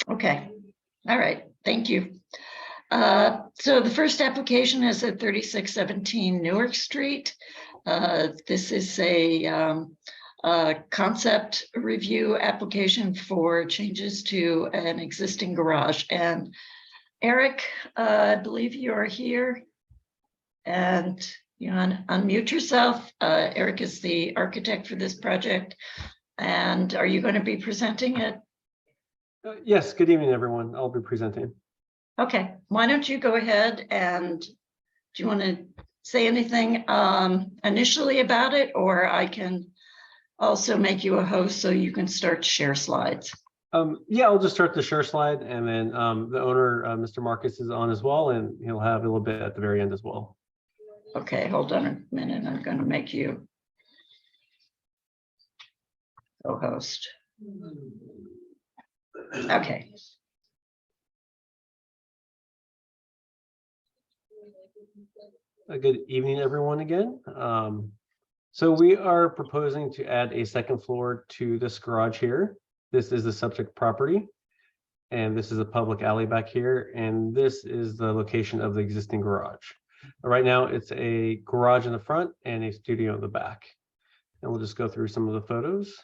Okay, all right, thank you. So the first application is at 3617 Newark Street. This is a concept review application for changes to an existing garage. And Eric, I believe you are here. And you unmute yourself. Eric is the architect for this project. And are you going to be presenting it? Yes, good evening, everyone. I'll be presenting. Okay, why don't you go ahead and do you want to say anything initially about it, or I can also make you a host so you can start to share slides? Yeah, I'll just start the share slide, and then the owner, Mr. Marcus, is on as well, and he'll have a little bit at the very end as well. Okay, hold on a minute. I'm going to make you co-host. Okay. Good evening, everyone, again. So we are proposing to add a second floor to this garage here. This is the subject property, and this is a public alley back here, and this is the location of the existing garage. Right now, it's a garage in the front and a studio in the back. And we'll just go through some of the photos.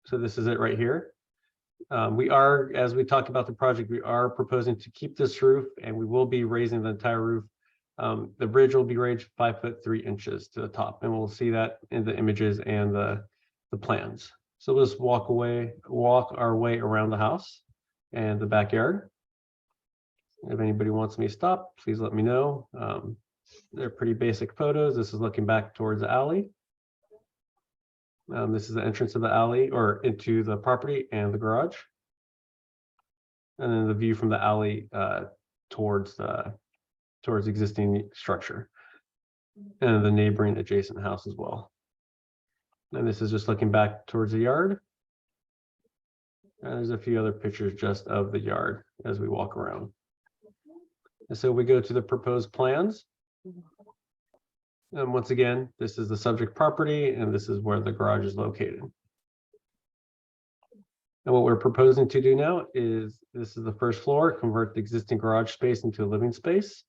So this is it right here. We are, as we talked about the project, we are proposing to keep this roof, and we will be raising the entire roof. The bridge will be raised 5'3" to the top, and we'll see that in the images and the plans. So let's walk our way around the house and the backyard. If anybody wants me to stop, please let me know. They're pretty basic photos. This is looking back towards the alley. This is the entrance of the alley or into the property and the garage. And then the view from the alley towards existing structure and the neighboring adjacent house as well. And this is just looking back towards the yard. And there's a few other pictures just of the yard as we walk around. And so we go to the proposed plans. And once again, this is the subject property, and this is where the garage is located. And what we're proposing to do now is, this is the first floor, convert the existing garage space into a living space.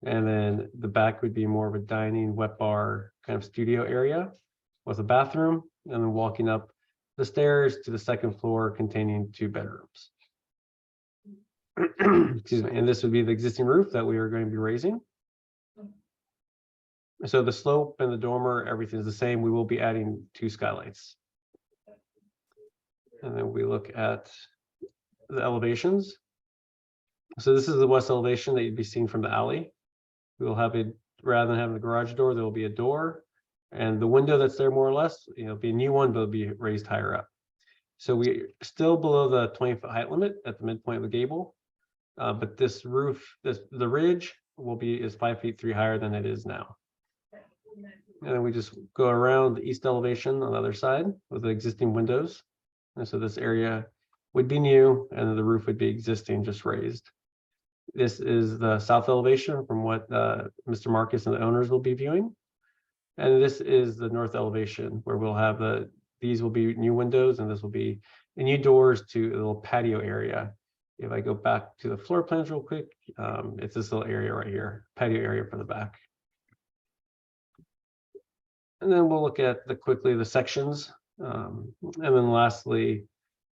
And then the back would be more of a dining, wet bar kind of studio area with a bathroom, and then walking up the stairs to the second floor containing 2 bedrooms. Excuse me. And this would be the existing roof that we are going to be raising. So the slope and the dormer, everything is the same. We will be adding 2 skylights. And then we look at the elevations. So this is the west elevation that you'd be seeing from the alley. We will have it, rather than having the garage door, there will be a door, and the window that's there more or less, be a new one, but it'll be raised higher up. So we're still below the 20-foot height limit at the midpoint of the gable. But this roof, the ridge is 5'3" higher than it is now. And then we just go around the east elevation on the other side with the existing windows. And so this area would be new, and the roof would be existing, just raised. This is the south elevation from what Mr. Marcus and the owners will be viewing. And this is the north elevation where we'll have these will be new windows, and this will be new doors to a little patio area. If I go back to the floor plans real quick, it's this little area right here, patio area for the back. And then we'll look at quickly the sections. And then lastly,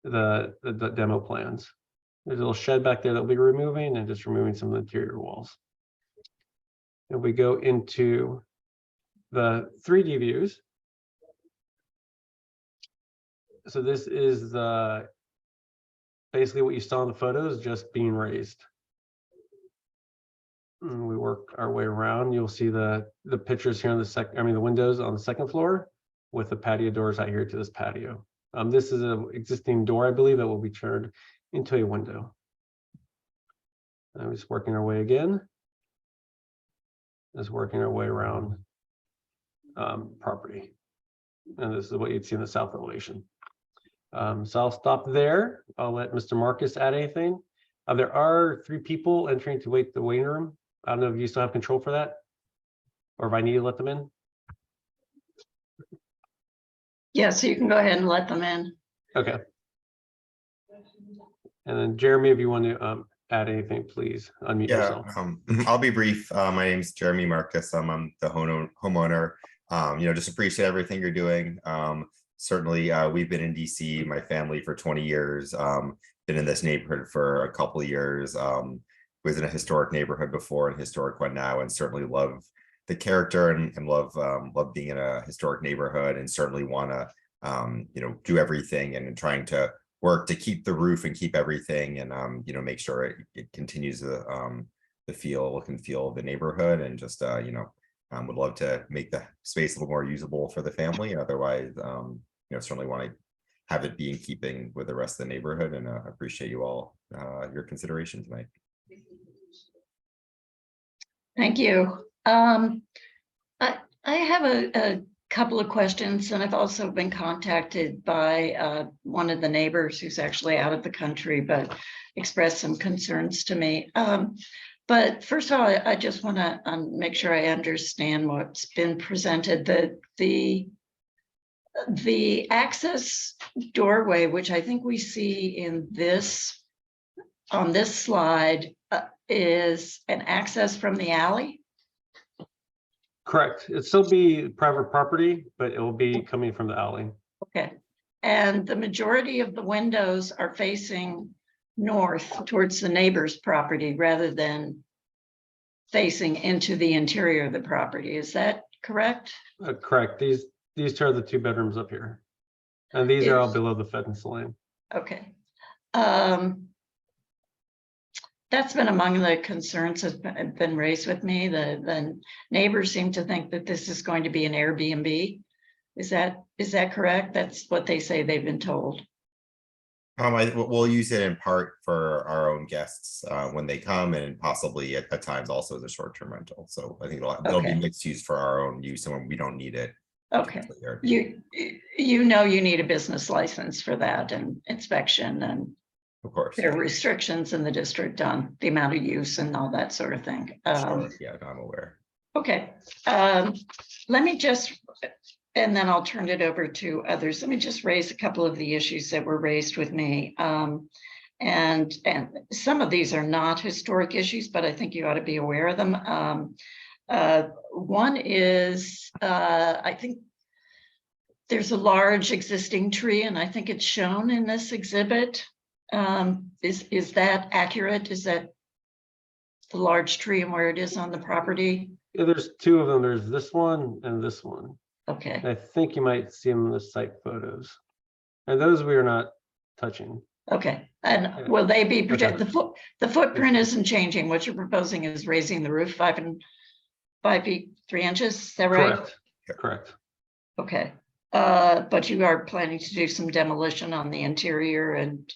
the demo plans. There's a little shed back there that we'll be removing, and just removing some of the interior walls. And we go into the 3D views. So this is basically what you saw in the photos, just being raised. And we work our way around. You'll see the pictures here on the windows on the second floor with the patio doors out here to this patio. This is an existing door, I believe, that will be turned into a window. I'm just working our way again. Just working our way around property. And this is what you'd see in the south elevation. So I'll stop there. I'll let Mr. Marcus add anything. There are 3 people entering to the waiting room. I don't know if you still have control for that, or if I need to let them in. Yeah, so you can go ahead and let them in. Okay. And then Jeremy, if you want to add anything, please unmute Yeah, yourself. I'll be brief. My name's Jeremy Marcus. I'm the homeowner. Just appreciate everything you're doing. Certainly, we've been in DC, my family, for 20 years. Been in this neighborhood for a couple of years. Was in a historic neighborhood before and historic one now, and certainly love the character and love being in a historic neighborhood, and certainly want to do everything and trying to work to keep the roof and keep everything, and make sure it continues the look and feel of the neighborhood, and just would love to make the space a little more usable for the family, and otherwise certainly want to have it be in keeping with the rest of the neighborhood, and appreciate you all your consideration tonight. Thank you. I have a couple of questions, and I've also been contacted by one of the neighbors who's actually out of the country, but expressed some concerns to me. But first of all, I just want to make sure I understand what's been presented. The access doorway, which I think we see in on this slide, is an access from the alley. Correct. It'll still be private property, but it will be coming from the alley. Okay. And the majority of the windows are facing north towards the neighbor's property rather than facing into the interior of the property. Is that correct? Correct. These two are the 2 bedrooms up here. And these are all below the fence line. Okay. That's been among the concerns that have been raised with me. The neighbors seem to think that this is going to be an Airbnb. Is that correct? That's what they say they've been told. We'll use it in part for our own guests when they come, and possibly at times also as a short-term rental. So I think it'll be mixed use for our own use, and when we don't need it. Okay. You need a business license for that, and inspection, and of course there are restrictions in the district on the amount of use and all that sort of thing. Sure. Yeah, I'm aware. Okay. Let me just, and then I'll turn it over to others. Let me just raise a couple of the issues that were raised with me. And some of these are not historic issues, but I think you ought to be aware of them. One is, I think there's a large existing tree, and I think it's shown in this exhibit. Is that accurate? Is that the large tree and where it is on the property? Yeah, there's 2 of them. There's this one and this one. Okay. I think you might see them in the site photos. And those we are not touching. Okay. And will they be protected? The footprint isn't changing. What you're proposing is raising the roof 5 feet 3 inches. Is that right? Correct. Correct. Okay. But you are planning to do some demolition on the interior and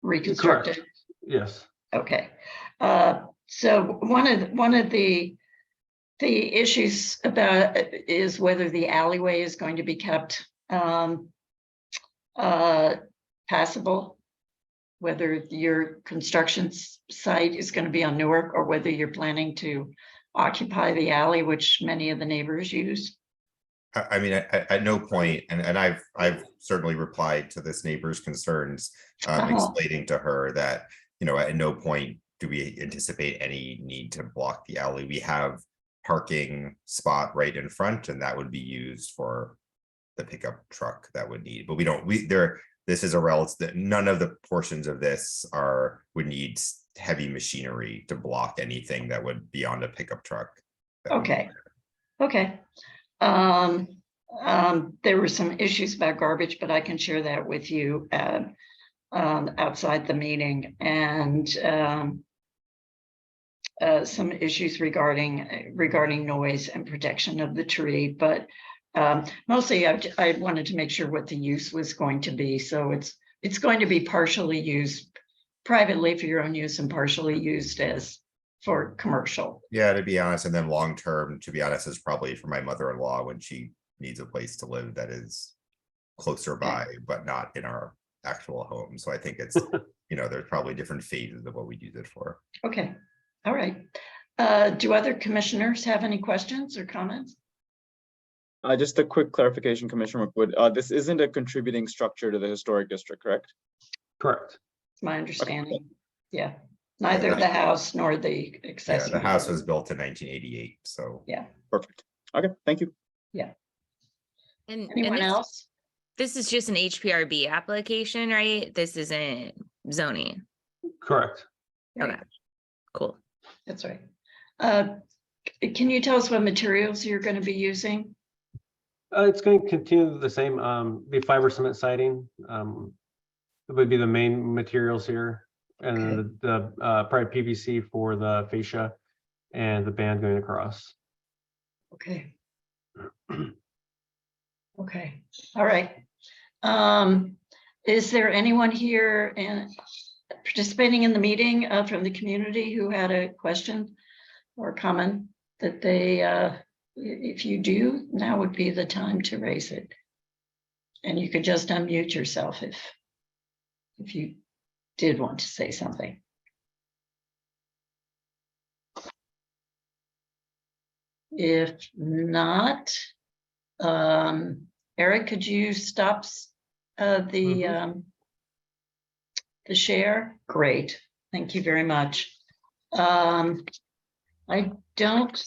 reconstruct it? Yes. Okay. So one of the issues about is whether the alleyway is going to be kept passable, whether your construction site is going to be on Newark, or whether you're planning to occupy the alley, which many of the neighbors use. I mean, at no point, and I've certainly replied to this neighbor's concerns, explaining to her that, at no point do we anticipate any need to block the alley. We have parking spot right in front, and that would be used for the pickup truck that would need, but this is a relative, none of the portions of this would need heavy machinery to block anything that would be on a pickup truck. Okay. Okay. There were some issues about garbage, but I can share that with you outside the meeting, and some issues regarding noise and protection of the tree. But mostly I wanted to make sure what the use was going to be. So it's going to be partially used privately for your own use and partially used for commercial. Yeah, to be honest, and then long term, to be honest, is probably for my mother-in-law when she needs a place to live that is closer by, but not in our actual home. So I think it's, there's probably different phases of what we use it for. Okay. All right. Do other commissioners have any questions or comments? Just a quick clarification, Commissioner McWood. This isn't a contributing structure to the historic district, correct? Correct. my understanding. Yeah, neither the house nor the Yeah, accessory. the house was built in 1988, so. Yeah, Perfect. Okay, thank you. And anyone else? this is just an HPRB application, right? This isn't zoning. Correct. Okay, cool. That's right. Can you tell us what materials you're going to be using? It's going to continue the same, be fiber cement siding. It would be the main materials here, and then the probably PVC for the fascia and the band going across. Okay. Okay, all right. Is there anyone here and participating in the meeting from the community who had a question or comment that they, if you do, now would be the time to raise it. And you could just unmute yourself if you did want to say something. If not, Eric, could you stop the share? Great, thank you very much. I don't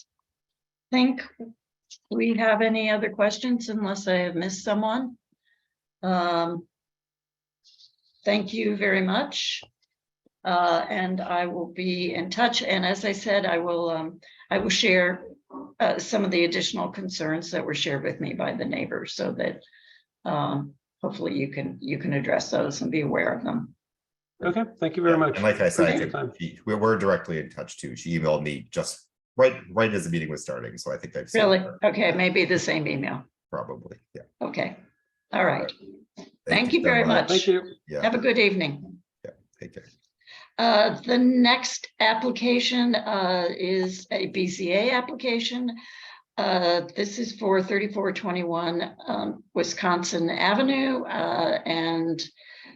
think we have any other questions unless I have missed someone. Thank you very much. And I will be in touch. And as I said, I will share some of the additional concerns that were shared with me by the neighbors, so that hopefully you can address those and be aware of them. Okay, thank you very much. And like I said, I Appreciate think your time. we're directly in touch too. She emailed me just right as the meeting was starting, so I think I've seen Really? her, Okay, maybe the same email. probably. Yeah. Okay, all right. Thank you you so very much. Thank you. Yeah. Have a good evening. Take care. The next application is a BZA application. This is for 3421 Wisconsin Avenue, and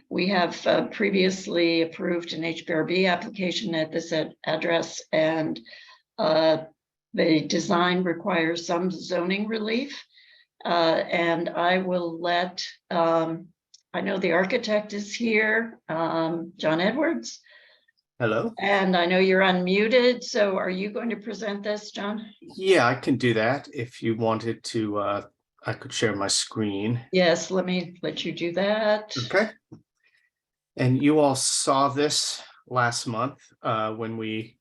we have previously approved an HPRB application at this address, and the design requires some zoning relief. And I will let, I know the architect is here, John Edwards. Hello. And I know you're unmuted, so are you going to present this, John? Yeah, I can do that. If you wanted to, I could share my screen. Yes, let me let you do that. Okay. And you all saw this last month when we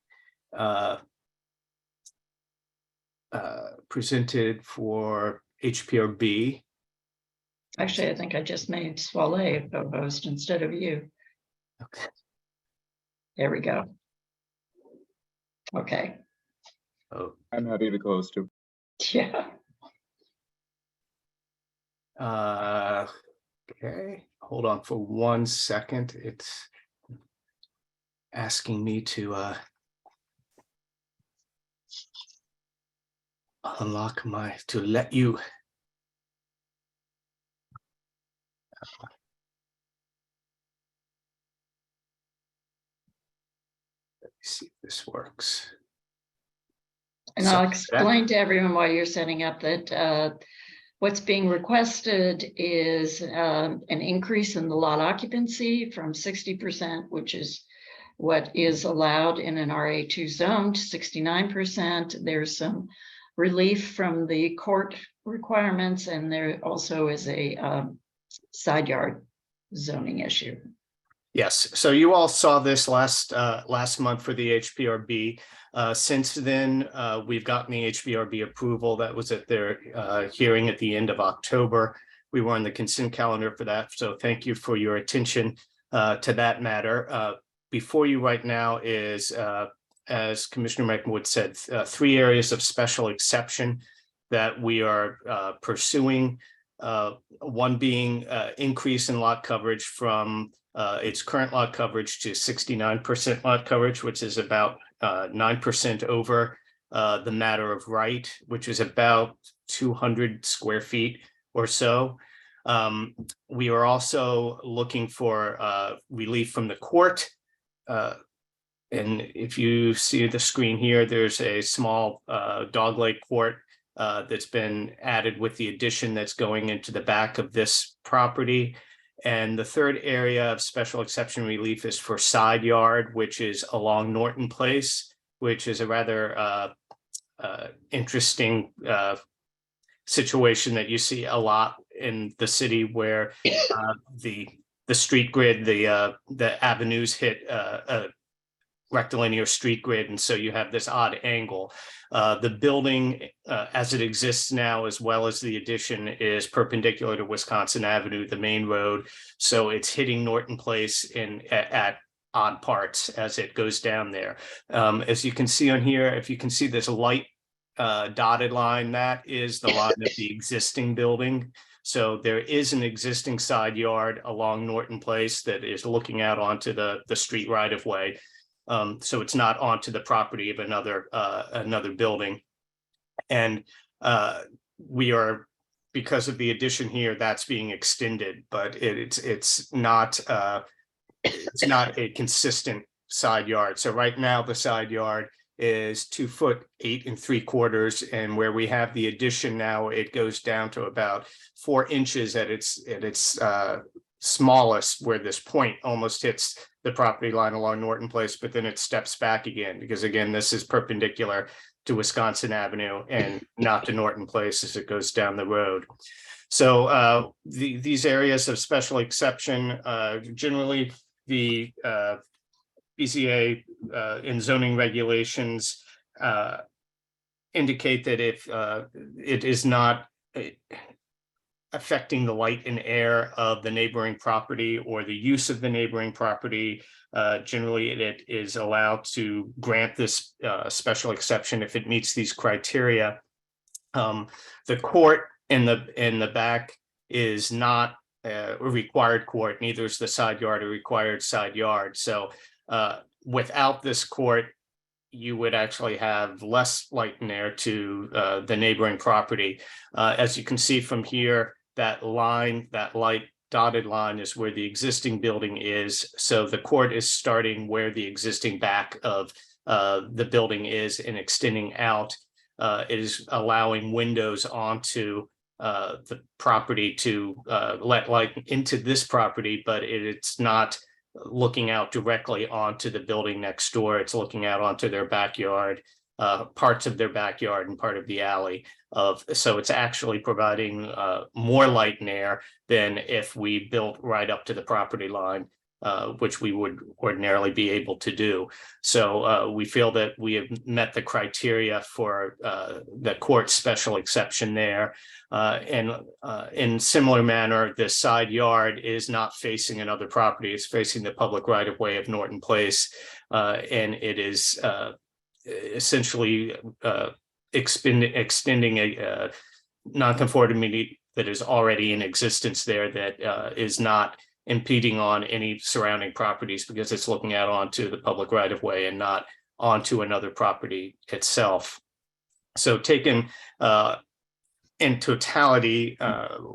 presented for HPRB. Actually, I think I just made Soleil a host instead of you. Okay. There we go. Okay. Oh, I'm happy to close too. Yeah. okay. Hold on for 1 second. It's asking me to unlock to let you. Let me see if this works. And So I'll that- explain to everyone while you're setting up that what's being requested is an increase in the lot occupancy from 60%, which is what is allowed in an RA2 zone, to 69%. There's some relief from the court requirements, and there also is a side yard zoning issue. Yes, so you all saw this last month for the HPRB. Since then, we've gotten the HPRB approval. That was at their hearing at the end of October. We were on the consent calendar for that, so thank you for your attention to that matter. Before you right now is, as Commissioner Meckenwood said, 3 areas of special exception that we are pursuing. One being increase in lot coverage from its current lot coverage to 69% lot coverage, which is about 9% over the matter of right, which is about 200 square feet or so. We are also looking for relief from the court. And if you see the screen here, there's a small dogleg court that's been added with the addition that's going into the back of this property. And the third area of special exception relief is for side yard, which is along Norton Place, which is a rather interesting situation that you see a lot in the city, where the street grid, the avenues hit a rectilinear street grid, and so you have this odd angle. The building as it exists now, as well as the addition, is perpendicular to Wisconsin Avenue, the main road. So it's hitting Norton Place at odd parts as it goes down there. As you can see on here, if you can see this light dotted line, that is the line of the existing building. So there is an existing side yard along Norton Place that is looking out onto the street right of way. So it's not onto the property of another building. And we are, because of the addition here, that's being extended, but it's not a consistent side yard. So right now the side yard is 2 foot 8 3/4, and where we have the addition now, it goes down to about 4 inches at its smallest, where this point almost hits the property line along Norton Place, but then it steps back again, because again, this is perpendicular to Wisconsin Avenue and not to Norton Place as it goes down the road. So these areas of special exception, generally the BZA in zoning regulations indicate that if it is not affecting the light and air of the neighboring property or the use of the neighboring property, generally it is allowed to grant this special exception if it meets these criteria. The court in the back is not a required court, neither is the side yard a required side yard. So without this court, you would actually have less light and air to the neighboring property. As you can see from here, that line, that light dotted line, is where the existing building is. So the court is starting where the existing back of the building is and extending out. It is allowing windows onto the property to let light into this property, but it's not looking out directly onto the building next door. It's looking out onto their backyard, parts of their backyard and part of the alley. So it's actually providing more light and air than if we built right up to the property line, which we would ordinarily be able to do. So we feel that we have met the criteria for the court special exception there. And in similar manner, the side yard is not facing another property. It's facing the public right of way of Norton Place. And it is essentially extending a nonconformity that is already in existence there, that is not impeding on any surrounding properties, because it's looking out onto the public right of way and not onto another property itself. So taken in totality,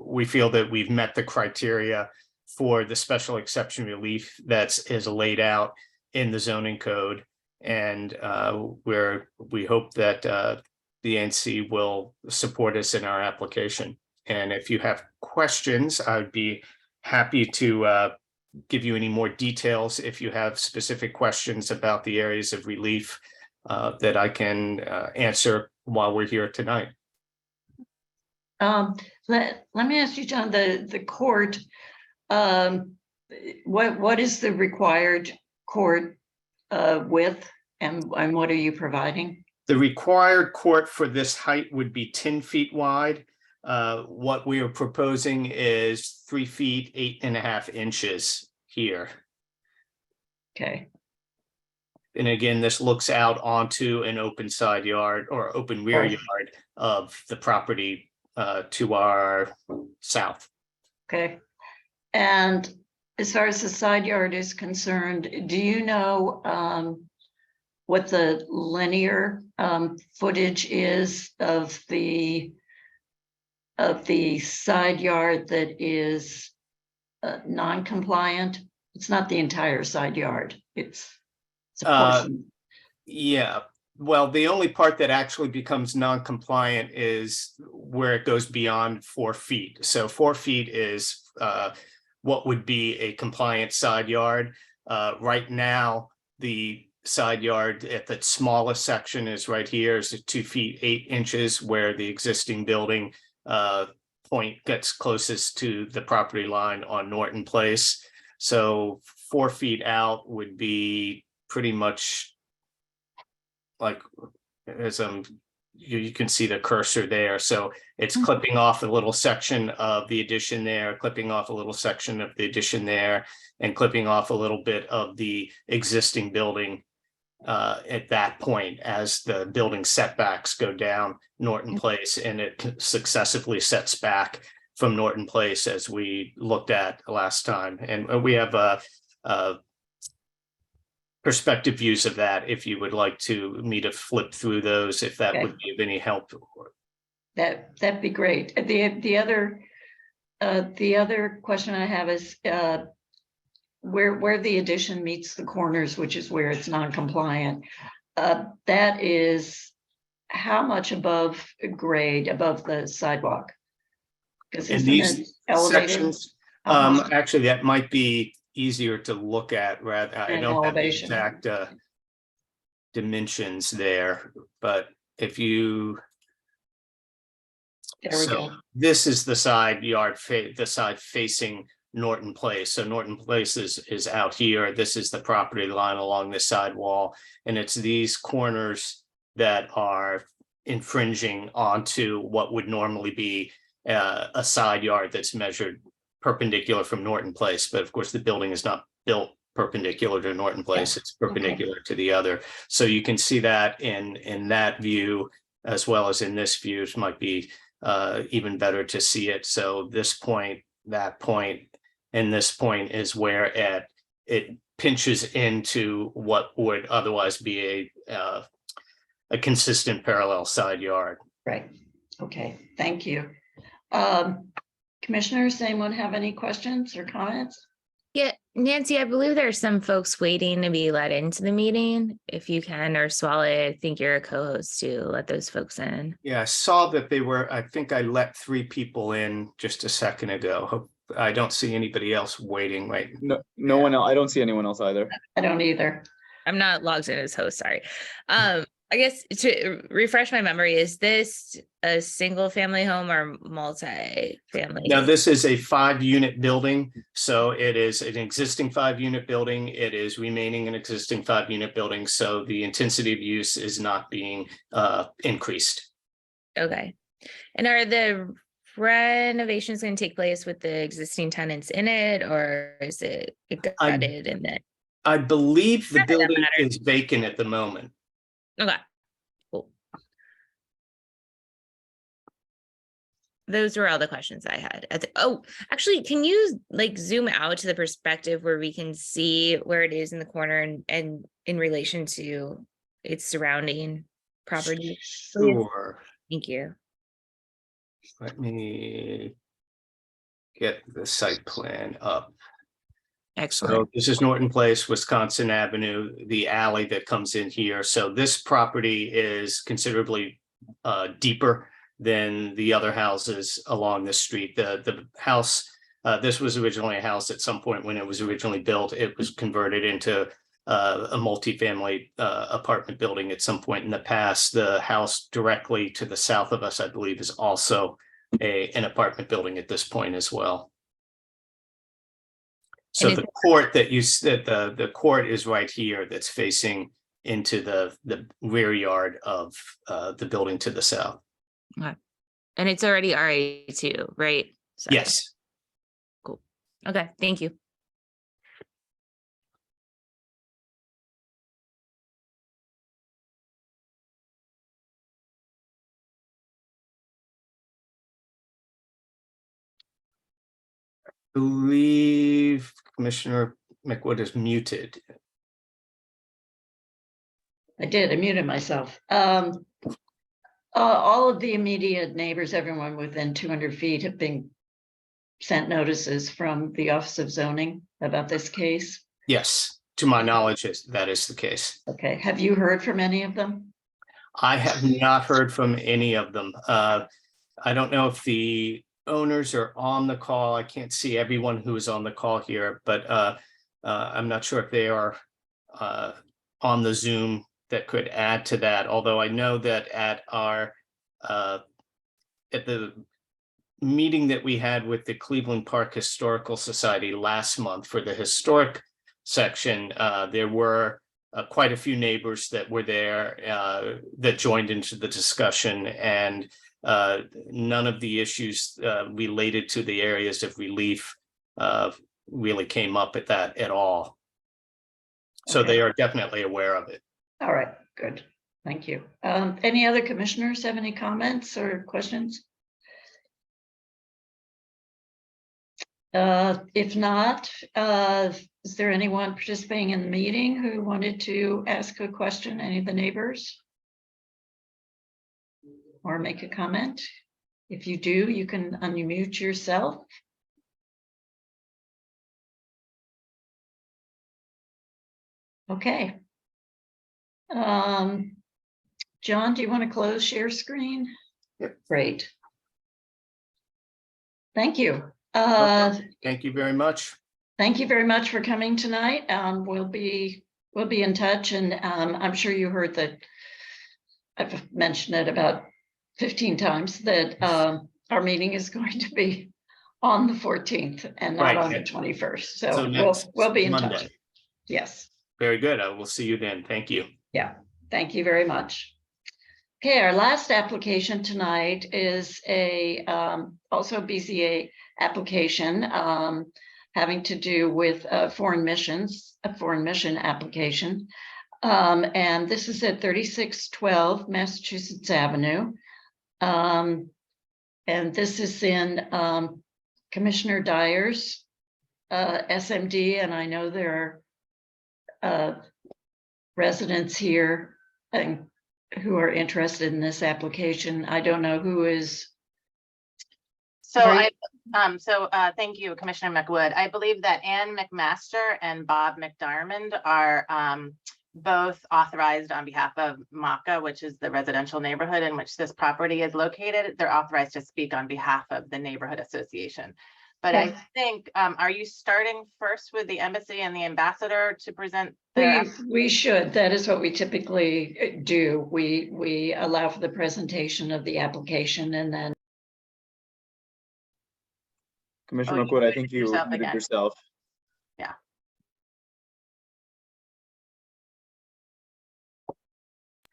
we feel that we've met the criteria for the special exception relief that is laid out in the zoning code. And we hope that the ANC will support us in our application. And if you have questions, I'd be happy to give you any more details if you have specific questions about the areas of relief that I can answer while we're here tonight. Let me ask you, John, the court, what is the required court width, and what are you providing? The required court for this height would be 10 feet wide. What we are proposing is 3 feet 8.5 inches here. Okay. And again, this looks out onto an open side yard or open rear yard of the property to our south. Okay. And as far as the side yard is concerned, do you know what the linear footage is of the side yard that is non-compliant? It's not the entire side yard. It's a portion. Yeah. Well, the only part that actually becomes non-compliant is where it goes beyond 4 feet. So 4 feet is what would be a compliant side yard. Right now, the side yard at the smallest section is right here, is 2 feet 8 inches, where the existing building point gets closest to the property line on Norton Place. So 4 feet out would be pretty much like, as you can see the cursor there. So it's clipping off a little section of the addition there, clipping off a little section of the addition there, and clipping off a little bit of the existing building at that point, as the building setbacks go down Norton Place, and it successively sets back from Norton Place, as we looked at last time. And we have perspective views of that, if you would like me to flip through those, if that would be of any help. That'd be great. The other question I have is where the addition meets the corners, which is where it's non-compliant. That is how much above grade, above the sidewalk? Because in these sections, actually, that might be easier to look at. Rather, I don't have the exact dimensions there, but if you, there we go. This is the side yard, the side facing Norton Place. So Norton Place is out here. This is the property line along this side wall, and it's these corners that are infringing onto what would normally be a side yard that's measured perpendicular from Norton Place. But of course, the building is not built perpendicular to Norton Place. It's perpendicular to the other. So you can see that in that view, as well as in this view. It might be even better to see it. So this point, that point, and this point is where it pinches into what would otherwise be a consistent parallel side yard. Right. Okay. Thank you. Commissioners, anyone have any questions or comments? Yeah, Nancy, I believe there are some folks waiting to be let into the meeting. If you can, or Swallow, I think you're a co-host to let those folks in. Yeah, I saw that they were, I think I let 3 people in just a second ago. I don't see anybody else waiting, right? No one else. I don't see anyone else either. I don't either. I'm not logged in as host, sorry. I guess to refresh my memory, is this a single family home or multi-family? Now, this is a 5-unit building. So it is an existing 5-unit building. It is remaining an existing 5-unit building. So the intensity of use is not being increased. Okay. And are the renovations going to take place with the existing tenants in it, or is it gutted and then? I believe the building is vacant at the moment. Okay, cool. Those were all the questions I had. Oh, actually, can you like zoom out to the perspective where we can see where it is in the corner and in relation to its surrounding property? Sure. Thank you. Let me get the site plan up. Excellent. So this is Norton Place, Wisconsin Avenue, the alley that comes in here. So this property is considerably deeper than the other houses along this street. The house, this was originally a house at some point when it was originally built. It was converted into a multifamily apartment building at some point in the past. The house directly to the south of us, I believe, is also an apartment building at this point as well. So the court that you said, the court is right here, that's facing into the rear yard of the building to the south. Okay. And it's already RA2, right? So, yes. Cool. Okay, thank you. I believe Commissioner McWood is muted. I did. I muted myself. All of the immediate neighbors, everyone within 200 feet, have been sent notices from the Office of Zoning about this case. Yes, to my knowledge, that is the case. Okay. Have you heard from any of them? I have not heard from any of them. I don't know if the owners are on the call. I can't see everyone who is on the call here, but I'm not sure if they are on the Zoom that could add to that. Although I know that at the meeting that we had with the Cleveland Park Historical Society last month for the historic section, there were quite a few neighbors that were there that joined into the discussion, and none of the issues related to the areas of relief really came up at all. So Okay. they are definitely aware of it. All right, good. Thank you. Any other commissioners have any comments or questions? If not, is there anyone participating in the meeting who wanted to ask a question, any of the neighbors? Or make a comment? If you do, you can unmute yourself. Okay. John, do you want to close share screen? Yep. Great. Thank you. Thank you very much. Thank you very much for coming tonight. We'll be in touch, and I'm sure you heard that I've mentioned it about 15 times that our meeting is going to be on the 14th and not Right. on the 21st. So, So next we'll be in Monday. touch. Yes. Very good. I will see you then. Thank you. Yeah. Thank you very much. Okay, our last application tonight is a also BZA application having to do with foreign missions, a foreign mission application. And this is at 3612 Massachusetts Avenue. And this is in Commissioner Dyer's SMD, and I know there are residents here and who are interested in this application. I don't know who is. So Right. thank you, Commissioner McWood. I believe that Ann McMaster and Bob McDarmond are both authorized on behalf of MACA, which is the residential neighborhood in which this property is located. They're authorized to speak on behalf of the neighborhood association. But I think, are you starting first with the embassy and the ambassador to present? We should. That is what we typically do. We allow for the presentation of the application, and then Commissioner you McWood, I muted think you yourself muted again. yourself.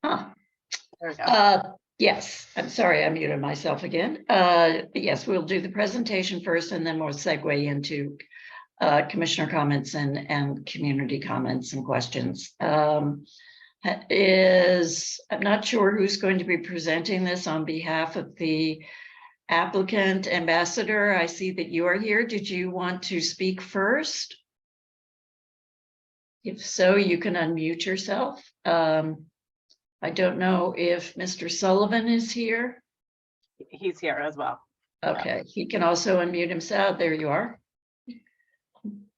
There we go. Yes, I'm sorry, I muted myself again. Yes, we'll do the presentation first, and then we'll segue into commissioner comments and community comments and questions. I'm not sure who's going to be presenting this on behalf of the applicant. Ambassador, I see that you are here. Did you want to speak first? If so, you can unmute yourself. I don't know if Mr. Sullivan is here. He's here as well. Okay, he can also unmute himself. There you are.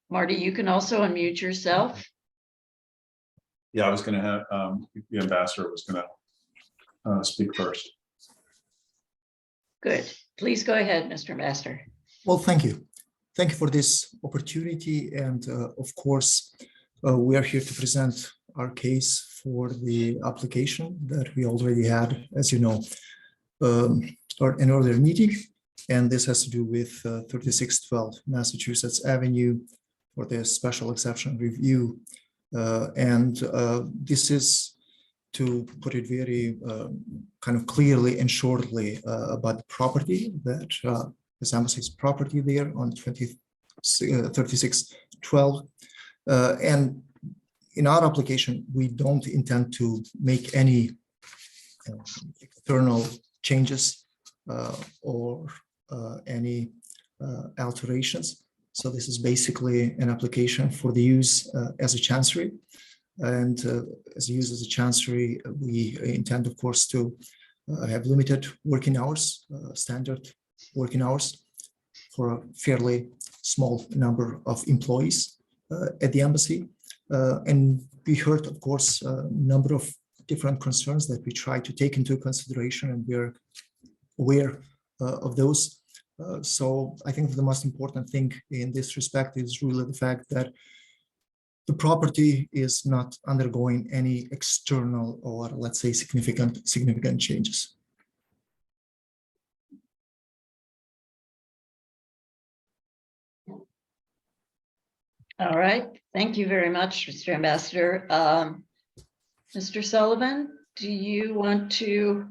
Marty, you can also unmute yourself. Yeah, I was going to have the ambassador was going to speak first. Good. Please go ahead, Mr. Ambassador. Well, thank you. Thank you for this opportunity. And of course, we are here to present our case for the application that we already had, as you know, an earlier meeting. And this has to do with 3612 Massachusetts Avenue for the special exception review. This is, to put it very kind of clearly and shortly, about the property that is embassy's property there on 3612. And in our application, we don't intend to make any external changes or any alterations. So this is basically an application for the use as a chancery. And as used as a chancery, we intend, of course, to have limited working hours, standard working hours for a fairly small number of employees at the embassy. And we heard, of course, a number of different concerns that we try to take into consideration, and we're aware of those. So I think the most important thing in this respect is really the fact that the property is not undergoing any external or, let's say, significant changes. All right, thank you very much, Mr. Ambassador. Mr. Sullivan, did you want to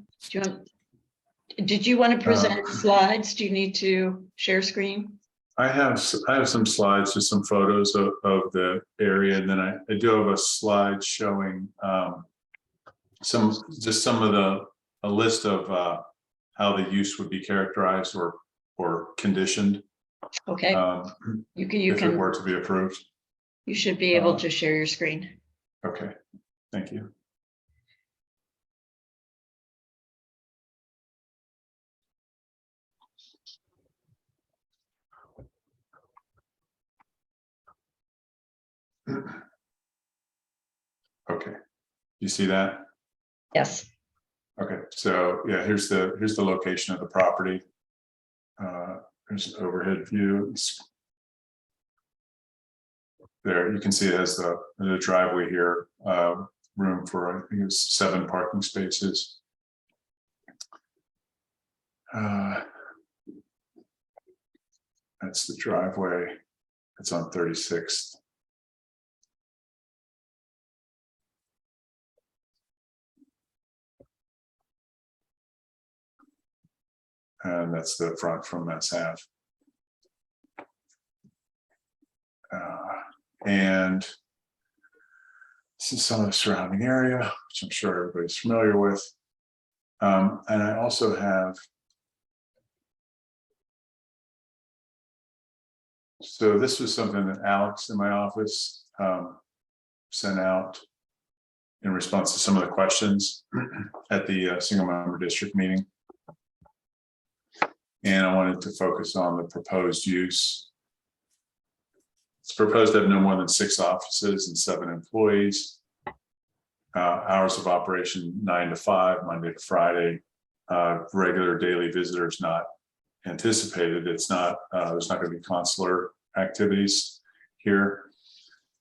present slides? Do you need to share screen? I have some slides, just some photos of the area, and then I do have a slide showing some of a list of how the use would be characterized or conditioned. Okay, you If it were to be approved. you should be able to share your screen. Okay, thank you. Okay, you see that? Yes. Okay, so yeah, here's the location of the property. There's an overhead view. There, you can see it has the driveway here, room for, I think it's 7 parking spaces. That's the driveway. It's on 36th. And that's the front from Mass Ave. And this is some of the surrounding area, which I'm sure everybody's familiar with. And I also have, so this was something that Alex in my office sent out in response to some of the questions at the single member district meeting. And I wanted to focus on the proposed use. It's proposed to have no more than 6 offices and 7 employees. Hours of operation 9 to 5, Monday to Friday. Regular daily visitors not anticipated. It's not, there's not going to be consular activities here.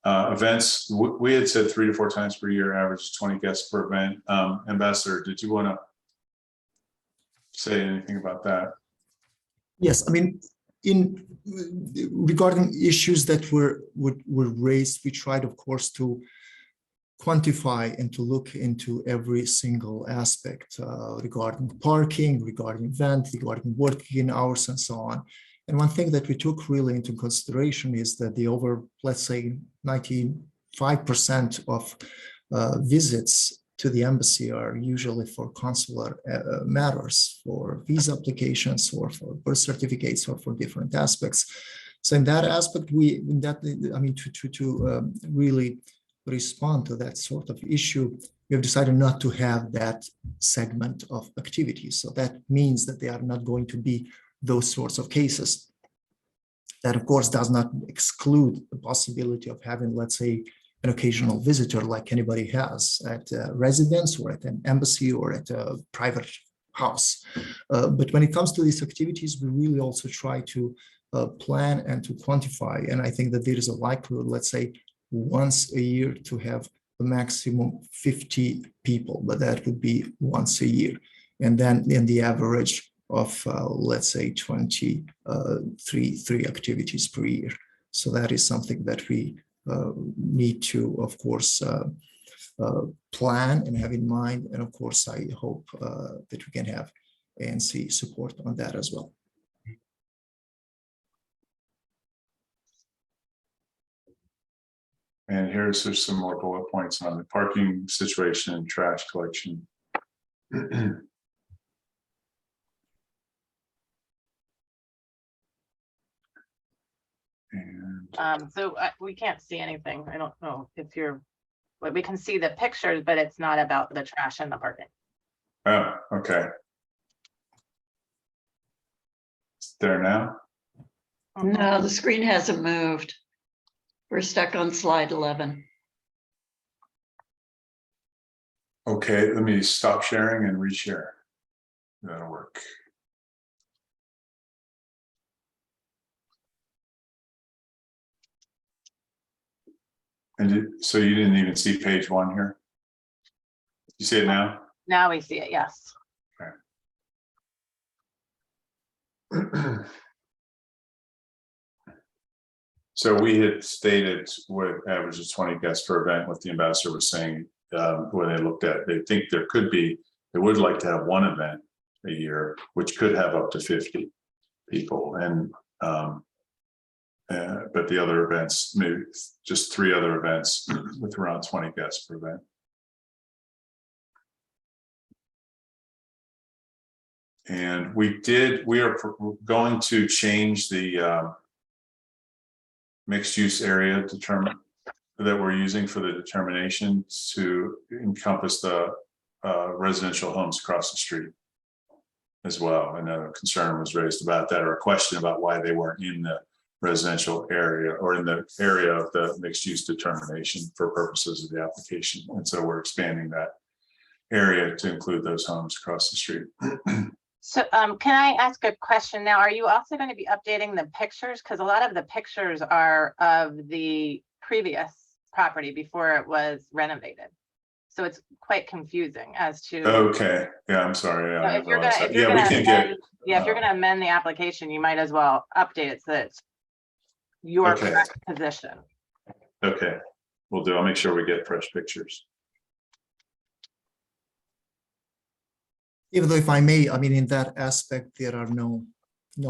Events, we had said 3 to 4 times per year, average 20 guests per event. Ambassador, did you want to say anything about that? Yes, I mean, regarding issues that were raised, we tried, of course, to quantify and to look into every single aspect regarding parking, regarding event, regarding working hours, and so on. And one thing that we took really into consideration is that the over, let's say, 95% of visits to the embassy are usually for consular matters, for visa applications or for birth certificates or for different aspects. So in that aspect, to really respond to that sort of issue, we have decided not to have that segment of activities. So that means that they are not going to be those sorts of cases. That, of course, does not exclude the possibility of having, let's say, an occasional visitor like anybody has at a residence or at an embassy or at a private house. But when it comes to these activities, we really also try to plan and to quantify. And I think that there is a likelihood, let's say, once a year to have a maximum 50 people, but that would be once a year. And then in the average of, let's say, 23 activities per year. So that is something that we need to, of course, plan and have in mind. And of course, I hope that we can have ANC support on that as well. And here's just some more bullet points on the parking situation and trash collection. And So we can't see anything. I don't know if you're, but we can see the pictures, but it's not about the trash and the parking. oh, okay. It's there now. No, the screen hasn't moved. We're stuck on slide 11. Okay, let me stop sharing and reshare. That'll work. So you didn't even see page 1 here? You see it now? Now we see it, yes. So we had stated what average of 20 guests per event, what the ambassador was saying, when they looked at, they think there could be, they would like to have one event a year, which could have up to 50 people. And but the other events, maybe just 3 other events with around 20 guests per event. And we are going to change the mixed use area that we're using for the determination to encompass the residential homes across the street as well. And a concern was raised about that, or a question about why they weren't in the residential area or in the area of the mixed use determination for purposes of the application. And so we're expanding that area to include those homes across the street. So can I ask a question now? Are you also going to be updating the pictures? Because a lot of the pictures are of the previous property before it was renovated. So it's quite confusing as to. Okay, yeah, I'm sorry. Yeah, I If you're realized gonna, that. if you're Yeah, we gonna can't amend, get. if you're gonna amend the application, you might as well update it so that it's your Okay. correct position. Okay, we'll do. I'll make sure we get fresh pictures. Even though, if I may, I mean, in that aspect, there are no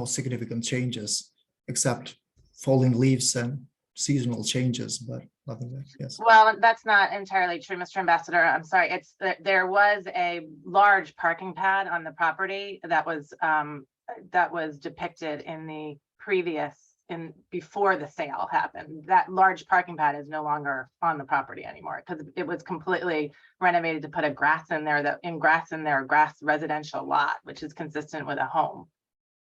significant changes except falling leaves and seasonal changes, but nothing like, yes. Well, that's not entirely true, Mr. Ambassador. I'm sorry. It's that there was a large parking pad on the property that was depicted in the previous, before the sale happened. That large parking pad is no longer on the property anymore because it was completely renovated to put a grass in there, grass residential lot, which is consistent with a home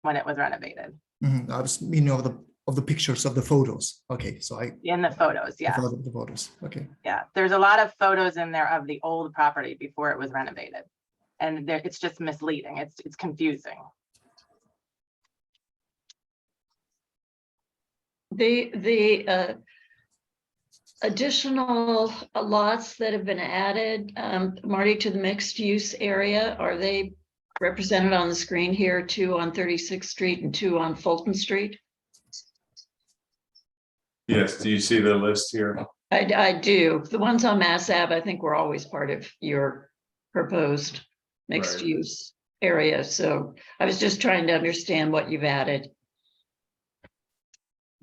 when it was renovated. I was meaning of the pictures of the photos. Okay, so In the photos, yeah. The photos. Okay. Yeah, there's a lot of photos in there of the old property before it was renovated. And it's just misleading. It's confusing. The additional lots that have been added, Marty, to the mixed use area, are they represented on the screen here? 2 on 36th Street and 2 on Fulton Street? Yes, do you see the list here? I do. The ones on Mass Ave, I think, were always part of your proposed mixed Right. use area. So I was just trying to understand what you've added.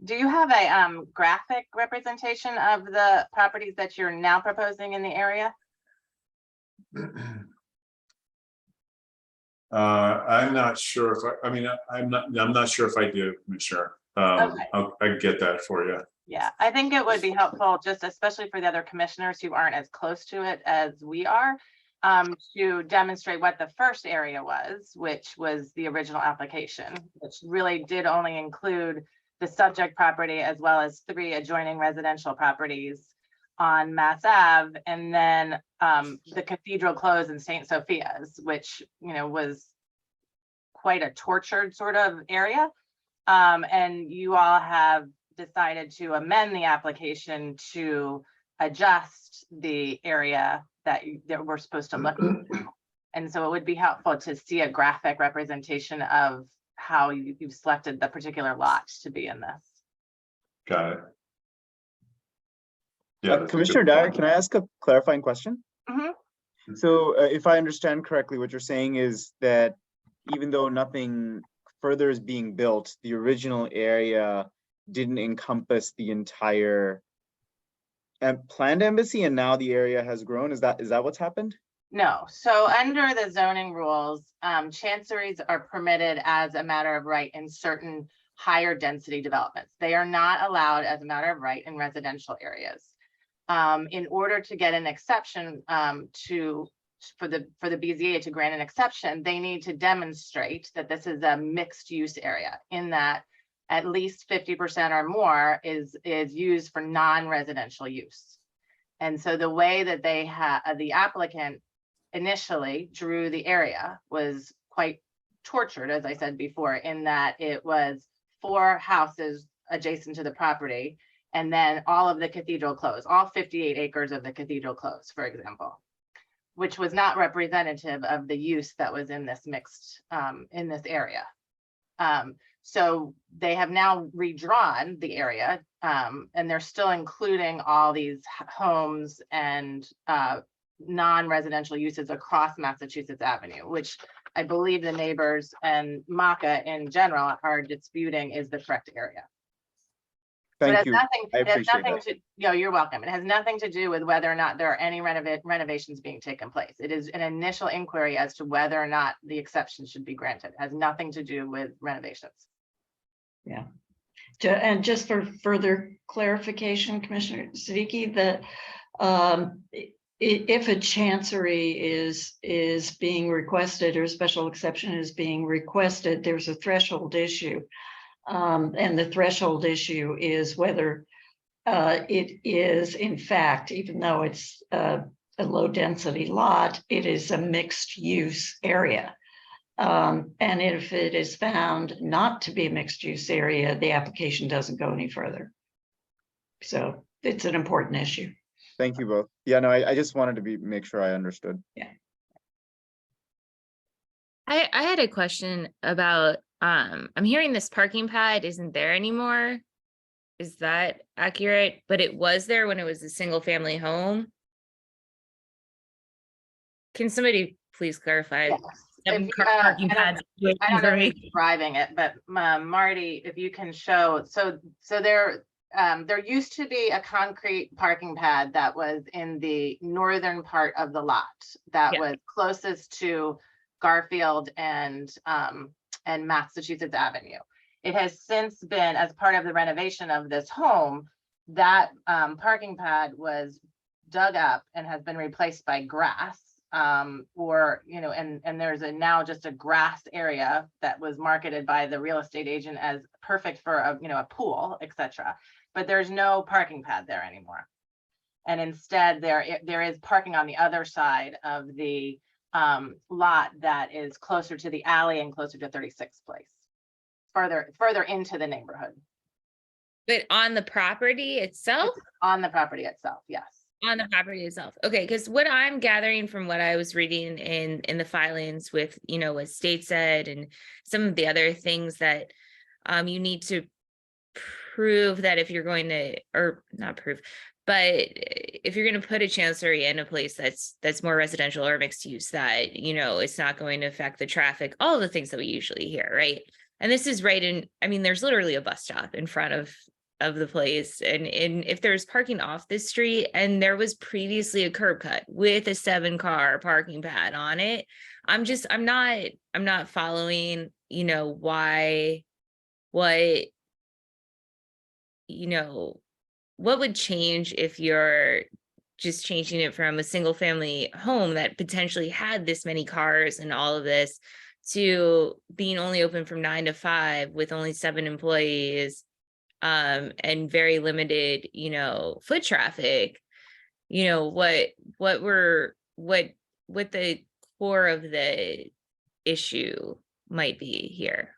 Do you have a graphic representation of the properties that you're now proposing in the area? I'm not sure if I'm not sure if I do, Commissioner. Okay. I can get that for you. Yeah, I think it would be helpful, just especially for the other commissioners who aren't as close to it as we are, to demonstrate what the first area was, which was the original application, which really did only include the subject property as well as 3 adjoining residential properties on Mass Ave, and then the Cathedral Close in St. Sophia's, which, you know, was quite a tortured sort of area. And you all have decided to amend the application to adjust the area that we're supposed to look at. And so it would be helpful to see a graphic representation of how you've selected the particular lots to be in this. Got it. Yeah, that's a Commissioner good Dyer, point. can I ask a clarifying question? Mhm. So if I understand correctly, what you're saying is that even though nothing further is being built, the original area didn't encompass the entire planned embassy, and now the area has grown. Is that what's happened? No, so under the zoning rules, chanceries are permitted as a matter of right in certain higher density developments. They are not allowed as a matter of right in residential areas. In order to get an exception for the BZA to grant an exception, they need to demonstrate that this is a mixed use area, in that at least 50% or more is used for non-residential use. And so the way that the applicant initially drew the area was quite tortured, as I said before, in that it was 4 houses adjacent to the property and then all of the cathedral close, all 58 acres of the cathedral close, for example, which was not representative of the use that was in this mixed, in this area. So they have now redrawn the area, and they're still including all these homes and non-residential uses across Massachusetts Avenue, which I believe the neighbors and MACA in general are disputing is the correct area. So it Thank has you. nothing, I it has appreciate nothing that. to, you're welcome. It has nothing to do with whether or not there are any renovations being taken place. It is an initial inquiry as to whether or not the exception should be granted. It has nothing to do with renovations. Yeah. And just for further clarification, Commissioner Siddiqui, that if a chancery is being requested or a special exception is being requested, there's a threshold issue. And the threshold issue is whether it is, in fact, even though it's a low density lot, it is a mixed use area. And if it is found not to be a mixed use area, the application doesn't go any further. So it's an important issue. Thank you both. Yeah, no, I just wanted to make sure I understood. I had a question about, I'm hearing this parking pad isn't there anymore. Is that accurate? But it was there when it was a single family home. Can somebody please clarify? Yes. Seven If, car parking I don't- pads I don't know for me. who's driving it, but Marty, if you can show, so there used to be a concrete parking pad that was in the northern part of the lot that Yeah. was closest to Garfield and Massachusetts Avenue. It has since been, as part of the renovation of this home, that parking pad was dug up and has been replaced by grass. Or, you know, and there's now just a grass area that was marketed by the real estate agent as perfect for a, you know, a pool, etc. But there's no parking pad there anymore. And instead there is parking on the other side of the lot that is closer to the alley and closer to 36th Place, further into the neighborhood. But on the property itself? It's on the property itself, yes. On the property itself. Okay, because what I'm gathering from what I was reading in the filings with, you know, what state said and some of the other things that you need to prove that if you're going to, or not prove, but if you're going to put a chancery in a place that's more residential or mixed use, that, you know, it's not going to affect the traffic, all the things that we usually hear, right? And this is right in, I mean, there's literally a bus stop in front of the place, and if there's parking off this street and there was previously a curb cut with a 7-car parking pad on it, I'm not following, you know, why, what, you know, what would change if you're just changing it from a single family home that potentially had this many cars and all of this to being only open from 9 to 5 with only 7 employees, and very limited, you know, foot traffic, you know, what the core of the issue might be here.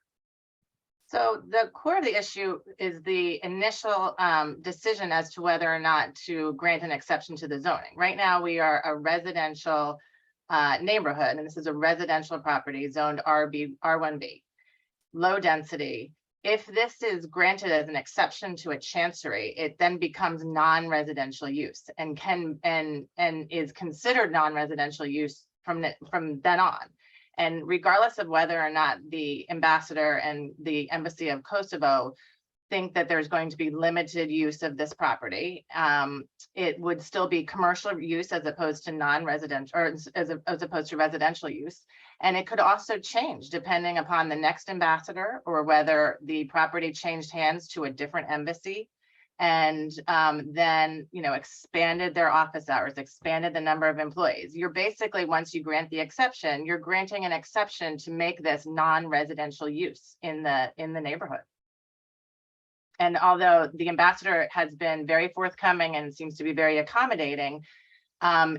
So the core of the issue is the initial decision as to whether or not to grant an exception to the zoning. Right now, we are a residential neighborhood, and this is a residential property zoned R1B, low density. If this is granted as an exception to a chancery, it then becomes non-residential use and is considered non-residential use from then on. And regardless of whether or not the ambassador and the embassy of Kosovo think that there's going to be limited use of this property, it would still be commercial use as opposed to non-residential, or as opposed to residential use. And it could also change depending upon the next ambassador or whether the property changed hands to a different embassy and then, you know, expanded their office hours, expanded the number of employees. You're basically, once you grant the exception, you're granting an exception to make this non-residential use in the neighborhood. And although the ambassador has been very forthcoming and seems to be very accommodating,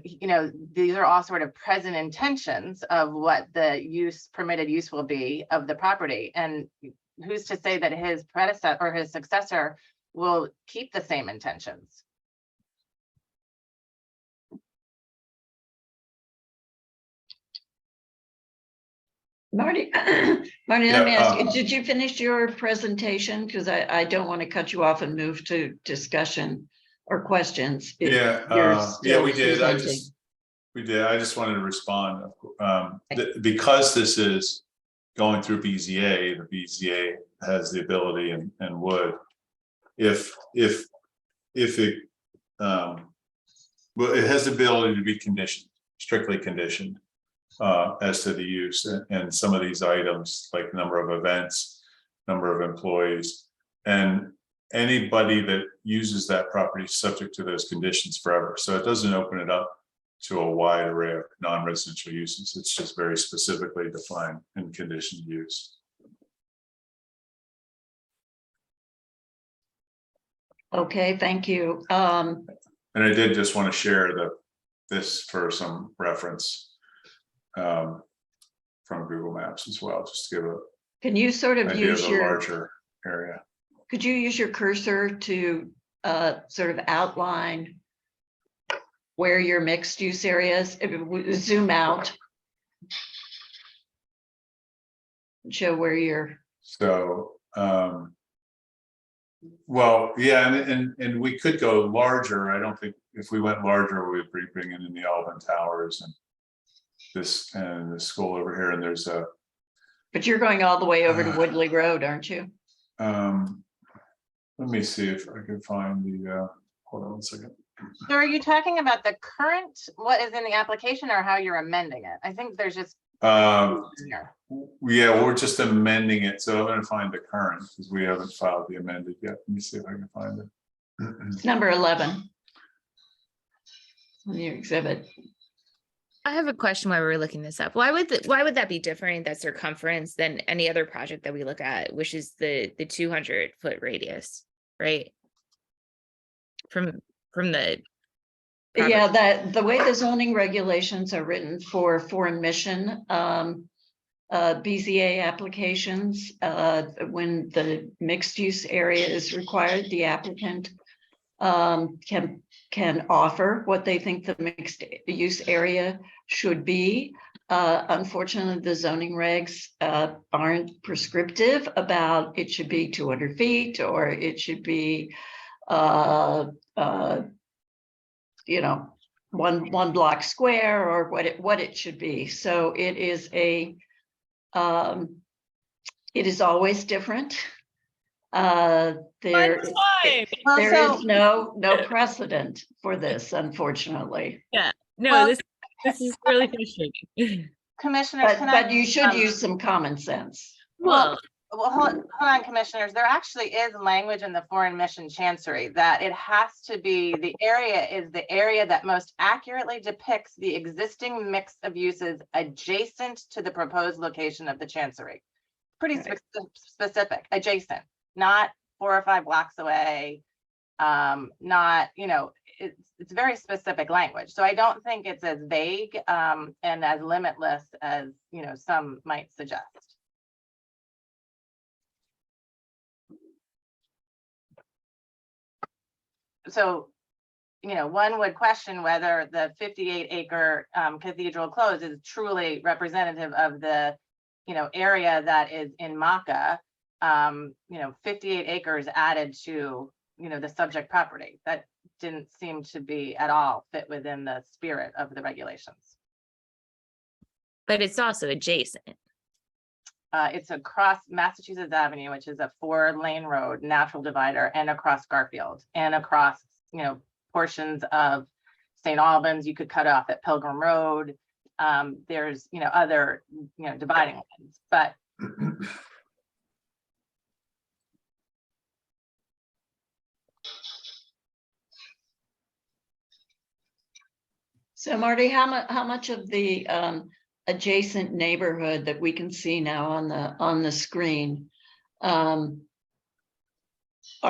you know, these are all sort of present intentions of what the permitted use will be of the property. And who's to say that his predecessor or his successor will keep the same intentions. Marty, Marty, Yeah, let me ask you, did you finish your presentation? Because I don't want to cut you off and move to discussion or questions. if Yeah, you're yeah, still we did. presenting. We did. I just wanted to respond. Because this is going through BZA, the BZA has the ability and would, if it, well, it has the ability to be conditioned, strictly conditioned as to the use and some of these items, like number of events, number of employees, and anybody that uses that property is subject to those conditions forever. So it doesn't open it up to a wide array of non-residential uses. It's just very specifically defined in conditioned use. Okay, thank you. And I did just want to share this for some reference from Google Maps as well, just to give a Can you sort of idea of use the your, larger area. could you use your cursor to sort of outline where your mixed use areas, if we zoom out? Show where you're, So, well, yeah, and we could go larger. I don't think if we went larger, we'd be bringing in the Alvin Towers and the school over here. And there's a, but you're going all the way over to Woodley Road, aren't you? let me see if I can find the, hold on one second. So are you talking about the current, what is in the application, or how you're amending it? I think there's just. Here. Yeah, we're just amending it. So I'm going to find the current because we haven't filed the amended yet. Let me see if I can find it. It's number 11 on your exhibit. I have a question while we're looking this up. Why would that be different, that circumference, than any other project that we look at, which is the 200-foot radius, right? From the property. Yeah, that the way the zoning regulations are written for foreign mission BZA applications, when the mixed use area is required, the applicant can offer what they think the mixed use area should be. Unfortunately, the zoning regs aren't prescriptive about it should be 200 feet or it should be you know, one block square or what it should be. So it is it is always different. There is no precedent for this, unfortunately. No, Well, this is really frustrating. Commissioners, But you should use some common sense. Well, hold on, commissioners. There actually is language in the foreign mission chancery that it has to be, the area is the area that most accurately depicts the existing mix of uses adjacent to the proposed location of the chancery. Pretty specific, adjacent, not 4 or 5 blocks away. Not, you know, it's very specific language. So I don't think it's as vague and as limitless as, you know, some might suggest. So, you know, one would question whether the 58-acre cathedral close is truly representative of the, you know, area that is in Maca. You know, 58 acres added to, you know, the subject property. That didn't seem to be at all fit within the spirit of the regulations. but it's also adjacent. It's across Massachusetts Avenue, which is a 4-lane road, natural divider, and across Garfield, and across, you know, portions of St. Albans. You could cut off at Pilgrim Road. There's, you know, other, you know, dividing lines, but So Marty, how much of the adjacent neighborhood that we can see now on the screen are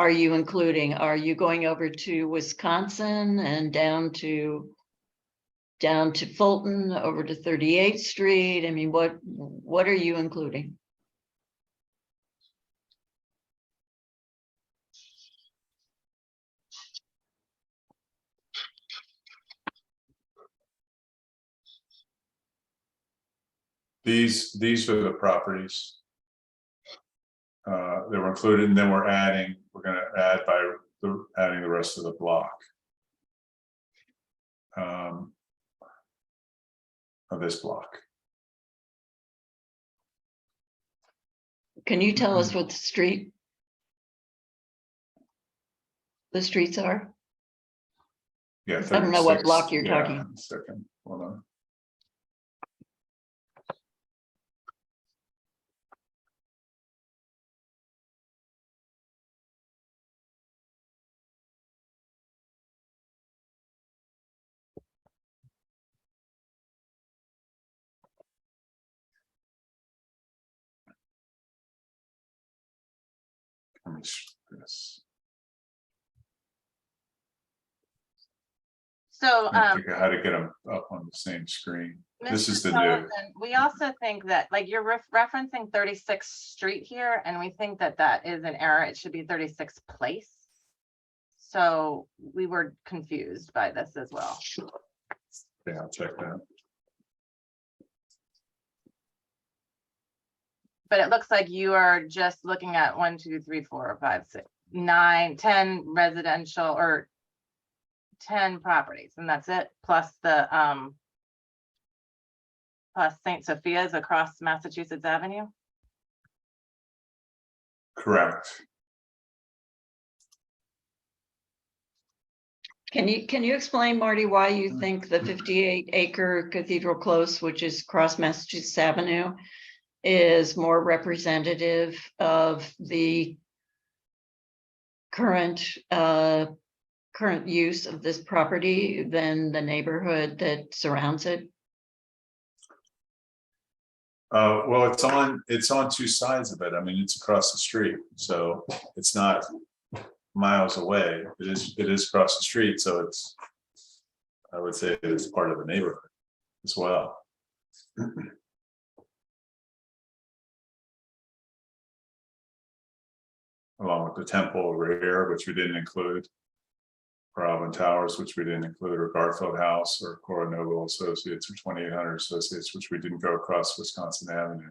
you including? Are you going over to Wisconsin and down to Fulton, over to 38th Street? I mean, what are you including? These are the properties that were included, and then we're gonna add adding the rest of the block. Of this block. Can you tell us what the streets are? Yeah. I don't know what 36, block you're yeah, talking. Second, hold on. Let me this. So, I don't think I had to get them up on the same screen. This Mr. is the new. Sullivan, we also think that, like, you're referencing 36th Street here, and we think that that is an error. It should be 36th Place. So we were confused by this as well. Yeah, I'll check that. But it looks like you are just looking at 1, 2, 3, 4, 5, 6, 9, 10 residential or 10 properties, and that's it, plus the plus St. Sophia's across Massachusetts Avenue. Correct. Can you explain, Marty, why you think the 58-acre Cathedral Close, which is across Massachusetts Avenue, is more representative of the current use of this property than the neighborhood that surrounds it? Well, it's on two sides of it. I mean, it's across the street, so it's not miles away. It is across the street, so I would say it's part of the neighborhood as well. Along with the temple over here, which we didn't include. Or Alvin Towers, which we didn't include, or Garfield House, or Coronado Associates, or 2800 Associates, which we didn't go across Wisconsin Avenue.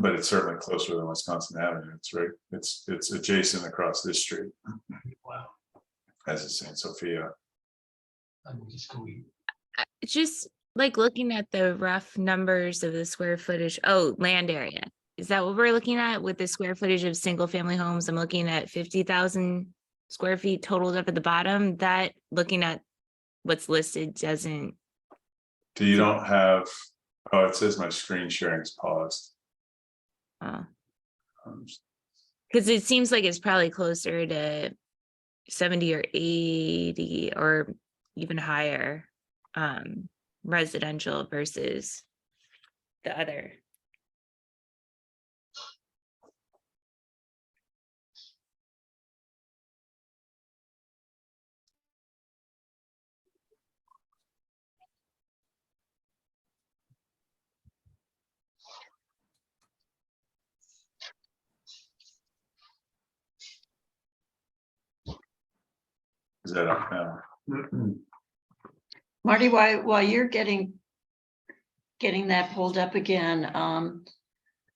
But it's certainly closer than Wisconsin Avenue. It's right. It's adjacent across this street. Wow. As is St. Sophia. Just like looking at the rough numbers of the square footage. Oh, land area. Is that what we're looking at with the square footage of single family homes? I'm looking at 50,000 square feet totaled up at the bottom. That looking at what's listed doesn't. Do you don't have, oh, it says my screen sharing is paused. Because it seems like it's probably closer to 70 or 80 or even higher residential versus the other. Is that up now? Marty, while you're getting that pulled up again,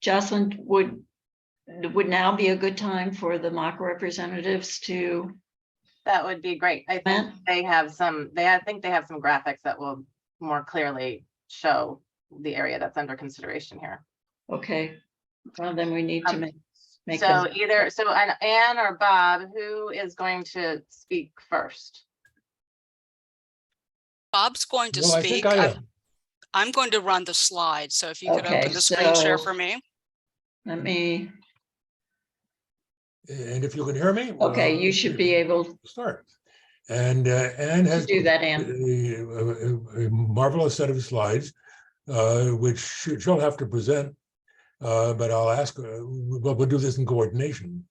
Jocelyn, would now be a good time for the mock representatives to? That would be great. I think they have some. I think they have some graphics that will more clearly show the area that's under consideration here. Okay, well then we need to make so them. either Anne or Bob, who is going to speak first? Bob's going to Well, I think speak. I am. I'm going to run the slide. So if you could Okay, open the screen share so for me. Let me. And if you can hear me. Okay, you should be able to start. And Anne has do that, Anne. a marvelous set of slides, which she'll have to present. But I'll ask, we'll do this in coordination.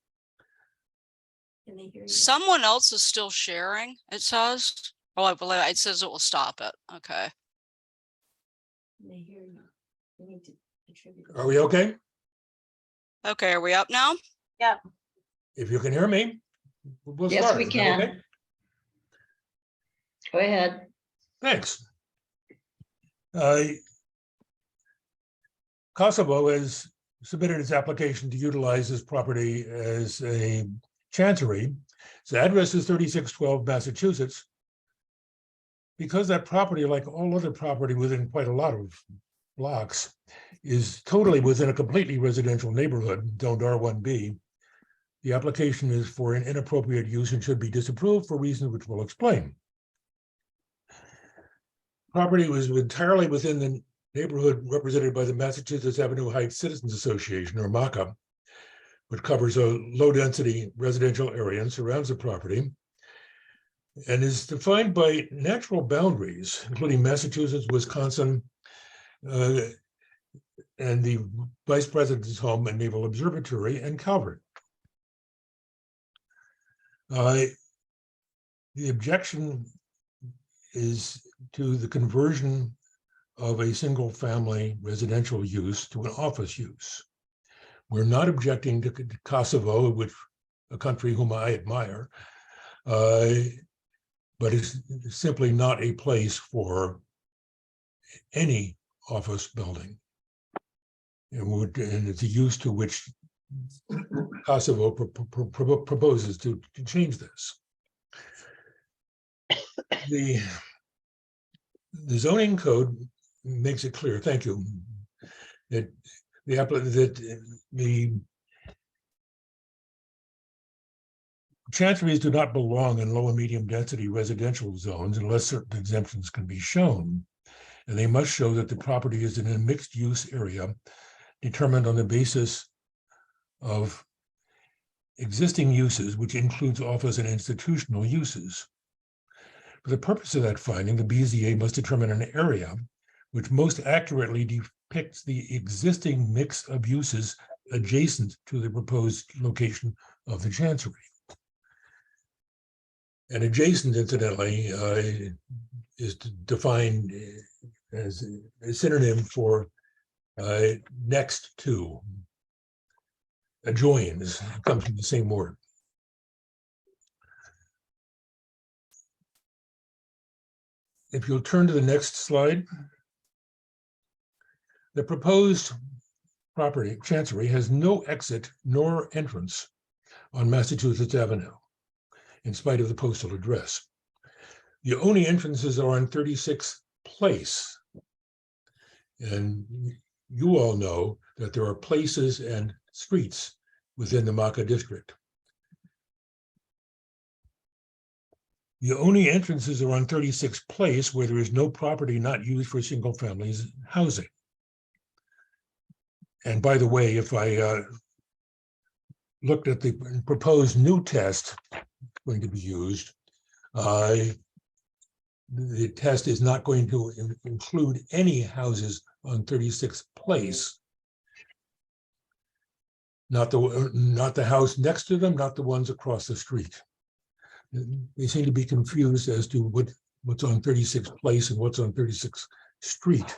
Someone else is still sharing, it says. Oh, well, it says it will stop it. Okay. Are we okay? Okay, are we up now? Yeah. If you can hear me, we'll Yes, start. we Is that can. okay? Go ahead. Thanks. Kosovo has submitted its application to utilize this property as a chancery. Its address is 3612 Massachusetts. Because that property, like all other property within quite a lot of blocks, is totally within a completely residential neighborhood, zoned R1B, the application is for an inappropriate use and should be disapproved for reasons which we'll explain. Property was entirely within the neighborhood represented by the Massachusetts Avenue Heights Citizens Association, or MACA, which covers a low-density residential area and surrounds the property, and is defined by natural boundaries, including Massachusetts, Wisconsin, and the Vice President's Home and Naval Observatory, and Calvert. The objection is to the conversion of a single-family residential use to an office use. We're not objecting to Kosovo, which a country whom I admire, but it's simply not a place for any office building. And it's a use to which Kosovo proposes to change this. The zoning code makes it clear, thank you, that the chanceries do not belong in low and medium density residential zones unless certain exemptions can be shown. And they must show that the property is in a mixed use area determined on the basis of existing uses, which includes office and institutional uses. For the purpose of that finding, the BZA must determine an area which most accurately depicts the existing mix of uses adjacent to the proposed location of the chancery. And adjacent, incidentally, is defined as a synonym for next to. Adjoins, comes from the same word. If you'll turn to the next slide, the proposed property, chancery, has no exit nor entrance on Massachusetts Avenue, in spite of the postal address. The only entrances are on 36th Place. And you all know that there are places and streets within the MACA district. The only entrances are on 36th Place, where there is no property not used for single family housing. And by the way, if I looked at the proposed new test going to be used, the test is not going to include any houses on 36th Place. Not the house next to them, not the ones across the street. They seem to be confused as to what's on 36th Place and what's on 36th Street.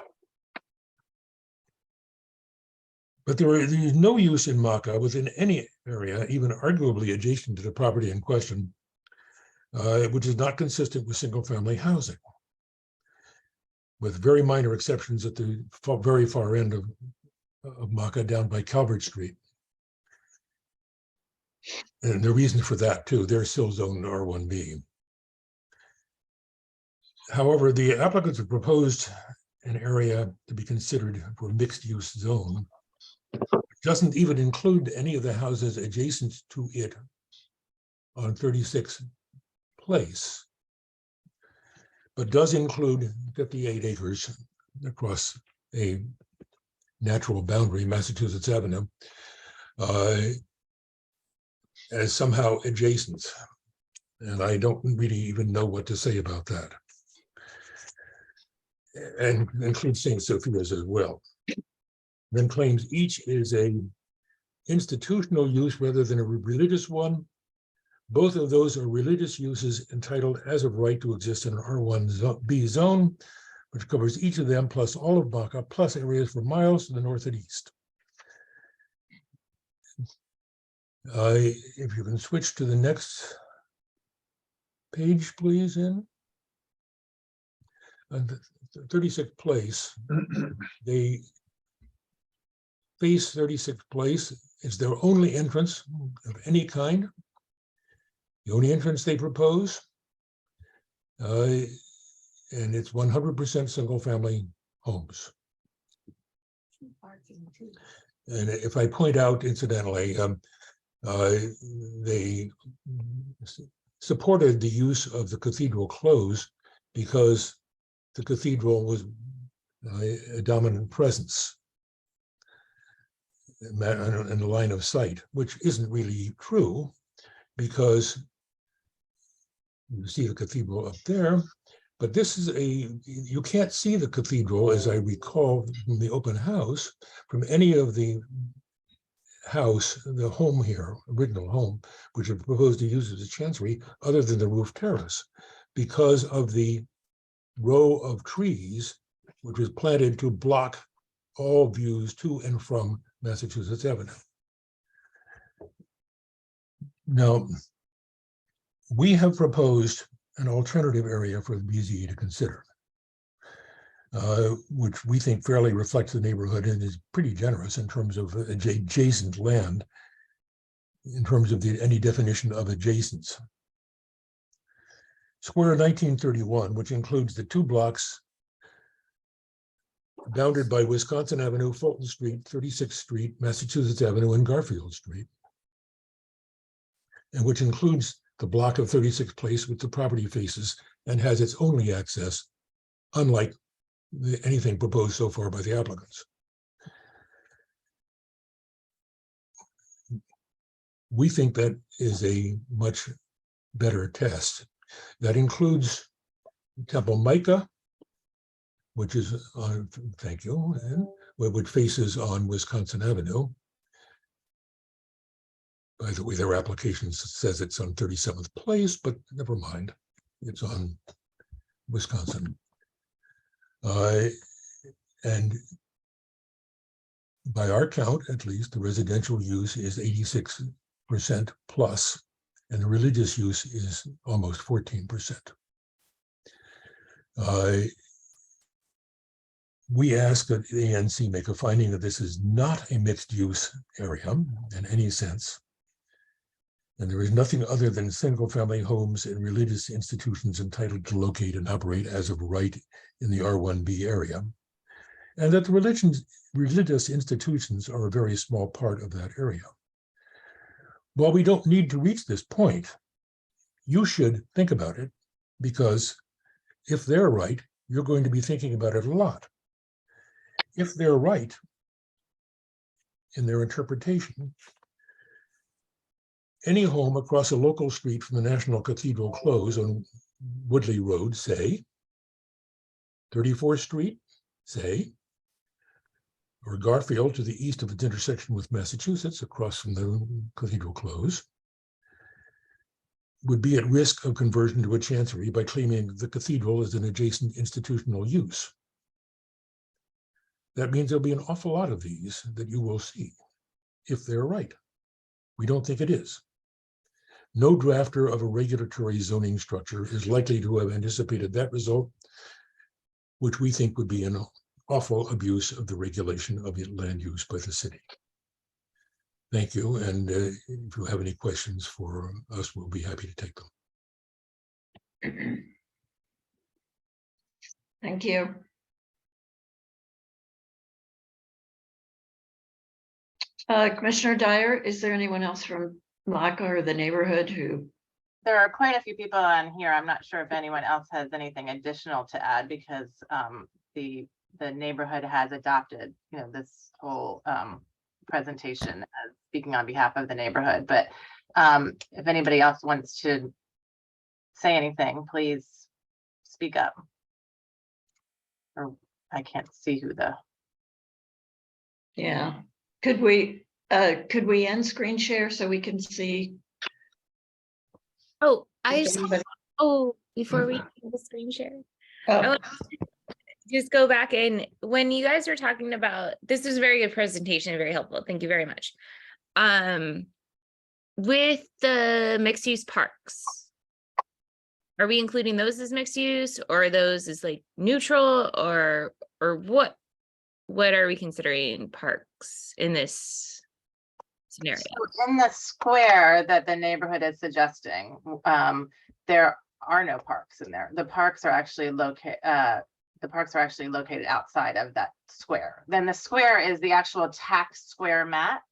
But there is no use in MACA within any area, even arguably adjacent to the property in question, which is not consistent with single-family housing, with very minor exceptions at the very far end of MACA down by Calvert Street. And the reason for that too, they're still zoned R1B. However, the applicants have proposed an area to be considered for mixed use zone. It doesn't even include any of the houses adjacent to it on 36th Place, but does include 58 acres across a natural boundary, Massachusetts Avenue, as somehow adjacent. And I don't really even know what to say about that. And includes St. Sophia's as well. Then claims each is a institutional use rather than a religious one. Both of those are religious uses entitled as of right to exist in an R1B zone, which covers each of them plus all of MACA, plus areas for miles to the north and east. If you can switch to the next page, please, in 36th Place, they face 36th Place. It's their only entrance of any kind. The only entrance they propose. And it's 100% single-family homes. And if I point out incidentally, they supported the use of the cathedral close because the cathedral was a dominant presence in the line of sight, which isn't really true because you see the cathedral up there, but this is you can't see the cathedral, as I recall from the open house, from any of the home here, original home, which are proposed to use as a chancery, other than the roof terrace, because of the row of trees, which was planted to block all views to and from Massachusetts Avenue. Now, we have proposed an alternative area for the BZE to consider, which we think fairly reflects the neighborhood and is pretty generous in terms of adjacent land, in terms of any definition of adjacence. Square 1931, which includes the 2 blocks bounded by Wisconsin Avenue, Fulton Street, 36th Street, Massachusetts Avenue, and Garfield Street, and which includes the block of 36th Place with the property faces and has its only access, unlike anything proposed so far by the applicants. We think that is a much better test. That includes Temple Micah, which is on, thank you, and which faces on Wisconsin Avenue. By the way, their application says it's on 37th Place, but never mind, it's on Wisconsin. And by our count, at least, the residential use is 86% plus, and the religious use is almost 14%. We ask that the ANC make a finding that this is not a mixed use area in any sense. And there is nothing other than single family homes and religious institutions entitled to locate and operate as of right in the R1B area. And that the religious institutions are a very small part of that area. While we don't need to reach this point, you should think about it, because if they're right, you're going to be thinking about it a lot. If they're right in their interpretation, any home across a local street from the National Cathedral Close on Woodley Road, say, 34th Street, say, or Garfield to the east of its intersection with Massachusetts across from the Cathedral Close, would be at risk of conversion to a chancery by claiming the cathedral as an adjacent institutional use. That means there'll be an awful lot of these that you will see, if they're right. We don't think it is. No drafter of a regulatory zoning structure is likely to have anticipated that result, which we think would be an awful abuse of the regulation of land use by the city. Thank you, and if you have any questions for us, we'll be happy to take them. Thank you. Commissioner Dyer, is there anyone else from MACA or the neighborhood who? There are quite a few people on here. I'm not sure if anyone else has anything additional to add, because the neighborhood has adopted, this whole presentation as speaking on behalf of the neighborhood. But if anybody else wants to say anything, please speak up. Or I can't see who the. Yeah, could we end screen share so we can see? Oh, Anybody? before we do the screen share, Oh. I want to just go back in when you guys were talking about, this is a very good presentation, very helpful. Thank you very much. With the mixed use parks, are we including those as mixed use, or are those as like neutral, or what what are we considering parks in this scenario? So in the square that the neighborhood is suggesting, there are no parks in there. The parks are actually located outside of that square. Then the square is the actual tax square map.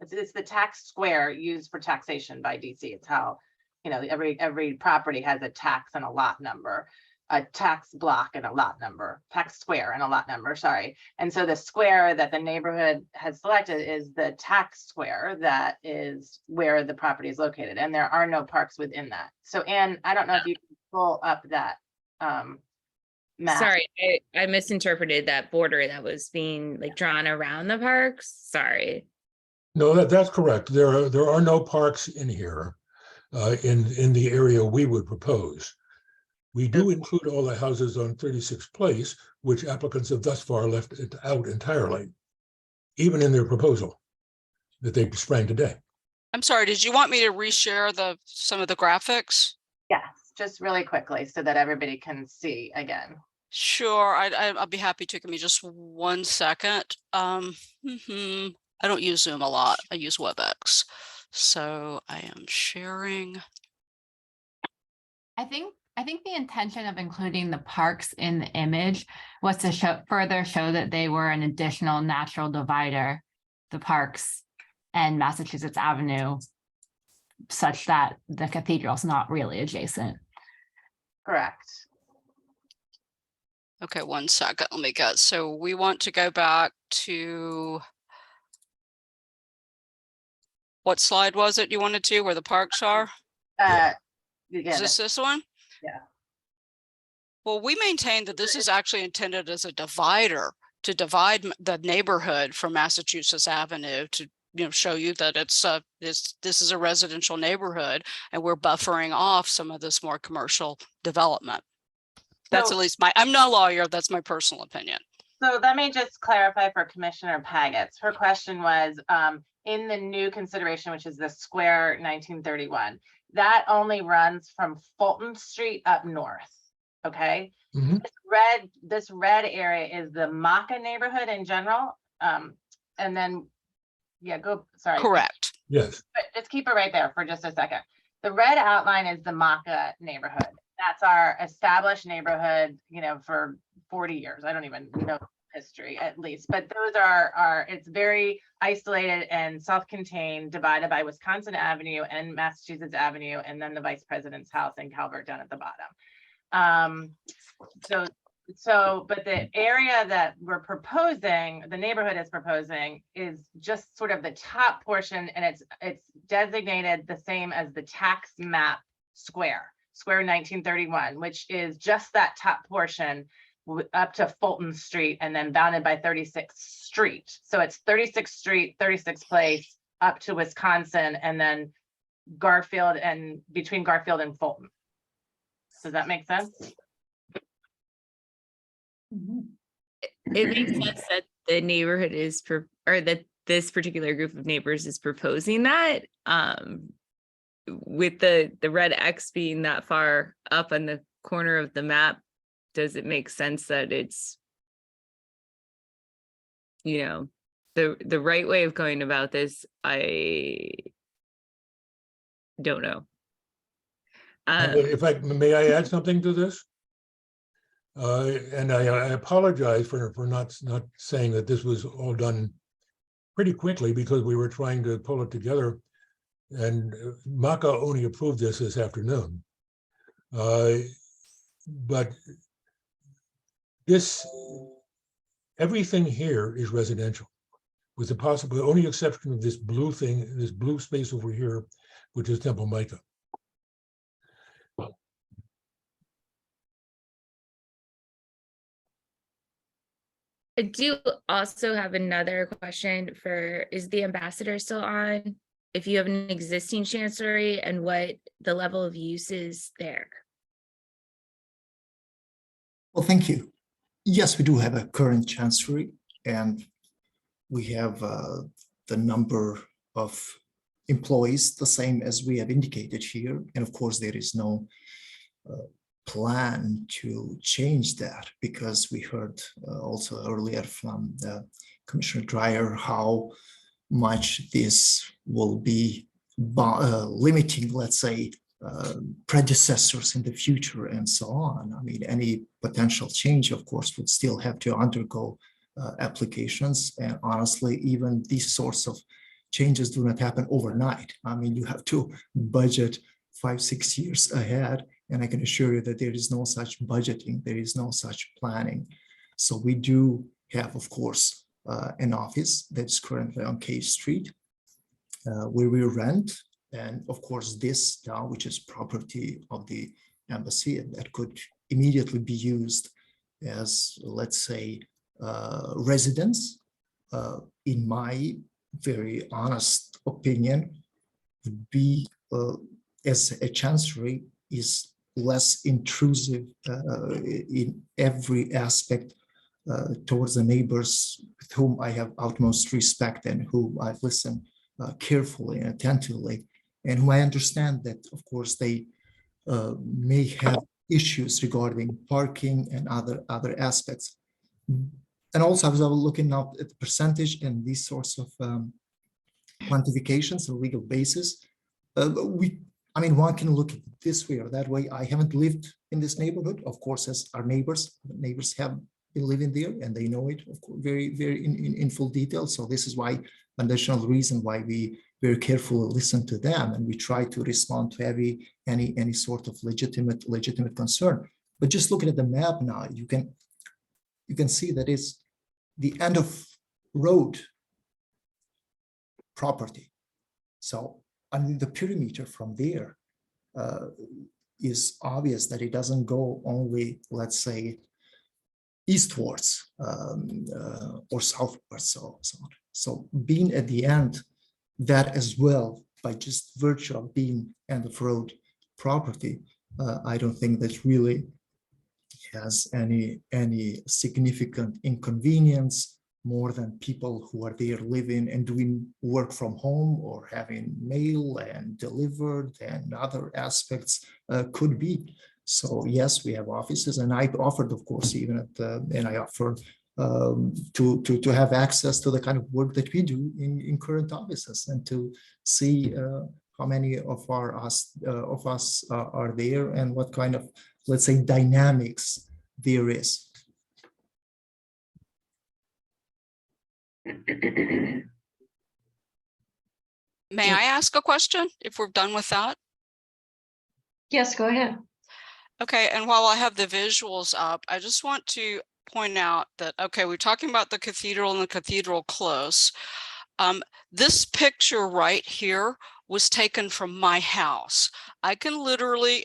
It's the tax square used for taxation by DC. It's how, you know, every property has a tax and a lot number, a tax block and a lot number, tax square and a lot number, sorry. And so the square that the neighborhood has selected is the tax square that is where the property is located. And there are no parks within that. So Anne, I don't know if you can pull up that map. Sorry, I misinterpreted that border that was being like drawn around the parks. Sorry. No, that's correct. There are no parks in here in the area we would propose. We do include all the houses on 36th Place, which applicants have thus far left it out entirely, even in their proposal that they sprang today. I'm sorry, did you want me to reshare some of the graphics? Yes, just really quickly so that everybody can see again. Sure, I'll be happy to. Give me just 1 second. I don't use Zoom a lot. I use WebEx. So I am sharing. I think the intention of including the parks in the image was to further show that they were an additional natural divider, the parks and Massachusetts Avenue, such that the cathedral is not really adjacent. Correct. Okay, 1 second. Let me get. So we want to go back to. What slide was it you wanted to, where the parks are? Yeah, Is this one? Yeah. Well, we maintain that this is actually intended as a divider to divide the neighborhood from Massachusetts Avenue to, you know, show you that this is a residential neighborhood and we're buffering off some of this more commercial development. That's So- at least I'm not a lawyer. That's my personal opinion. So let me just clarify for Commissioner Pagets. Her question was, in the new consideration, which is the square 1931, that only runs from Fulton Street up north, okay? Mhm. This red area is the Maca neighborhood in general. And then, yeah, sorry. Correct. Yes. But just keep it right there for just a second. The red outline is the Maca neighborhood. That's our established neighborhood, you know, for 40 years. I don't even know history at least, but those are it's very isolated and self-contained, divided by Wisconsin Avenue and Massachusetts Avenue, and then the vice president's house in Calvert down at the bottom. But the area that we're proposing, the neighborhood is proposing, is just sort of the top portion, and it's designated the same as the tax map square 1931, which is just that top portion up to Fulton Street and then bounded by 36th Street. So it's 36th Street, 36th Place up to Wisconsin, and then Garfield, and between Garfield and Fulton. Does that make sense? It makes sense that the neighborhood is or that this particular group of neighbors is proposing that. With the red X being that far up on the corner of the map, does it make sense that it's, you know, the right way of going about this? I don't know. If may I add something to this? And I apologize for not saying that this was all done pretty quickly, because we were trying to pull it together, and Maca only approved this afternoon. But everything here is residential, with the only exception of this blue thing, this blue space over here, which is Temple Micah. I do also have another question is the ambassador still on? If you have an existing chancery and what the level of use is there? Well, thank you. Yes, we do have a current chancery, and we have the number of employees the same as we have indicated here. And of course, there is no plan to change that, because we heard also earlier from Commissioner Dreyer how much this will be limiting, let's say, predecessors in the future and so on. I mean, any potential change, of course, would still have to undergo applications. And honestly, even these sorts of changes do not happen overnight. I mean, you have to budget 5-6 years ahead. And I can assure you that there is no such budgeting, there is no such planning. So we do have, of course, an office that's currently on K Street, where we rent. And of course, this now, which is property of the embassy, and that could immediately be used as, let's say, residence, in my very honest opinion, would be, as a chancery, is less intrusive in every aspect towards the neighbors with whom I have utmost respect and whom I listen carefully and attentively, and whom I understand that, of course, they may have issues regarding parking and other aspects. And also, I was looking now at the percentage and these sorts of quantifications, a legal basis. I mean, one can look at it this way or that way. I haven't lived in this neighborhood, of course, as our neighbors have been living there, and they know it, of course, very, very in full detail. So this is why, additional reason why we very carefully listen to them, and we try to respond to any sort of legitimate concern. But just looking at the map now, you can see that it's the end of road property. So I mean, the perimeter from there is obvious that it doesn't go only, let's say, eastwards or southwards, so on. So being at the end, that as well, by just virtue of being end of road property, I don't think that really has any significant inconvenience more than people who are there living and doing work from home or having mail and delivered and other aspects could be. So yes, we have offices, and I offered, of course, even at and I offer to have access to the kind of work that we do in current offices, and to see how many of us are there and what kind of, let's say, dynamics there is. May I ask a question if we're done with that? Yes, go ahead. Okay, and while I have the visuals up, I just want to point out that, okay, we're talking about the cathedral and the cathedral close. This picture right here was taken from my house. I can literally,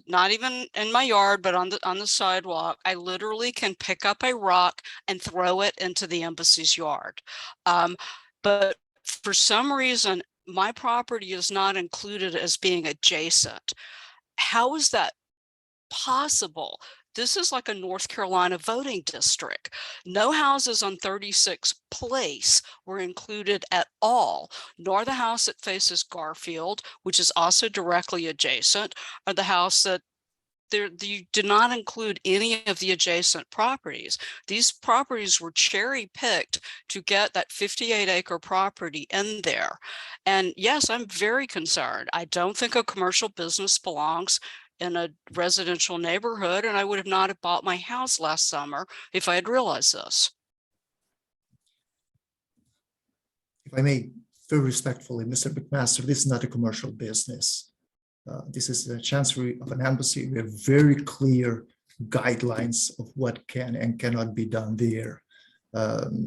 not even in my yard, but on the sidewalk, I literally can pick up a rock and throw it into the embassy's yard. But for some reason, my property is not included as being adjacent. How is that possible? This is like a North Carolina voting district. No houses on 36 Place were included at all, nor the house that faces Garfield, which is also directly adjacent, or the house that you did not include any of the adjacent properties. These properties were cherry picked to get that 58-acre property in there. And yes, I'm very concerned. I don't think a commercial business belongs in a residential neighborhood, and I would have not have bought my house last summer if I had realized this. If I may, very respectfully, Mr. McMaster, this is not a commercial business. This is a chancery of an embassy. We have very clear guidelines of what can and cannot be done there.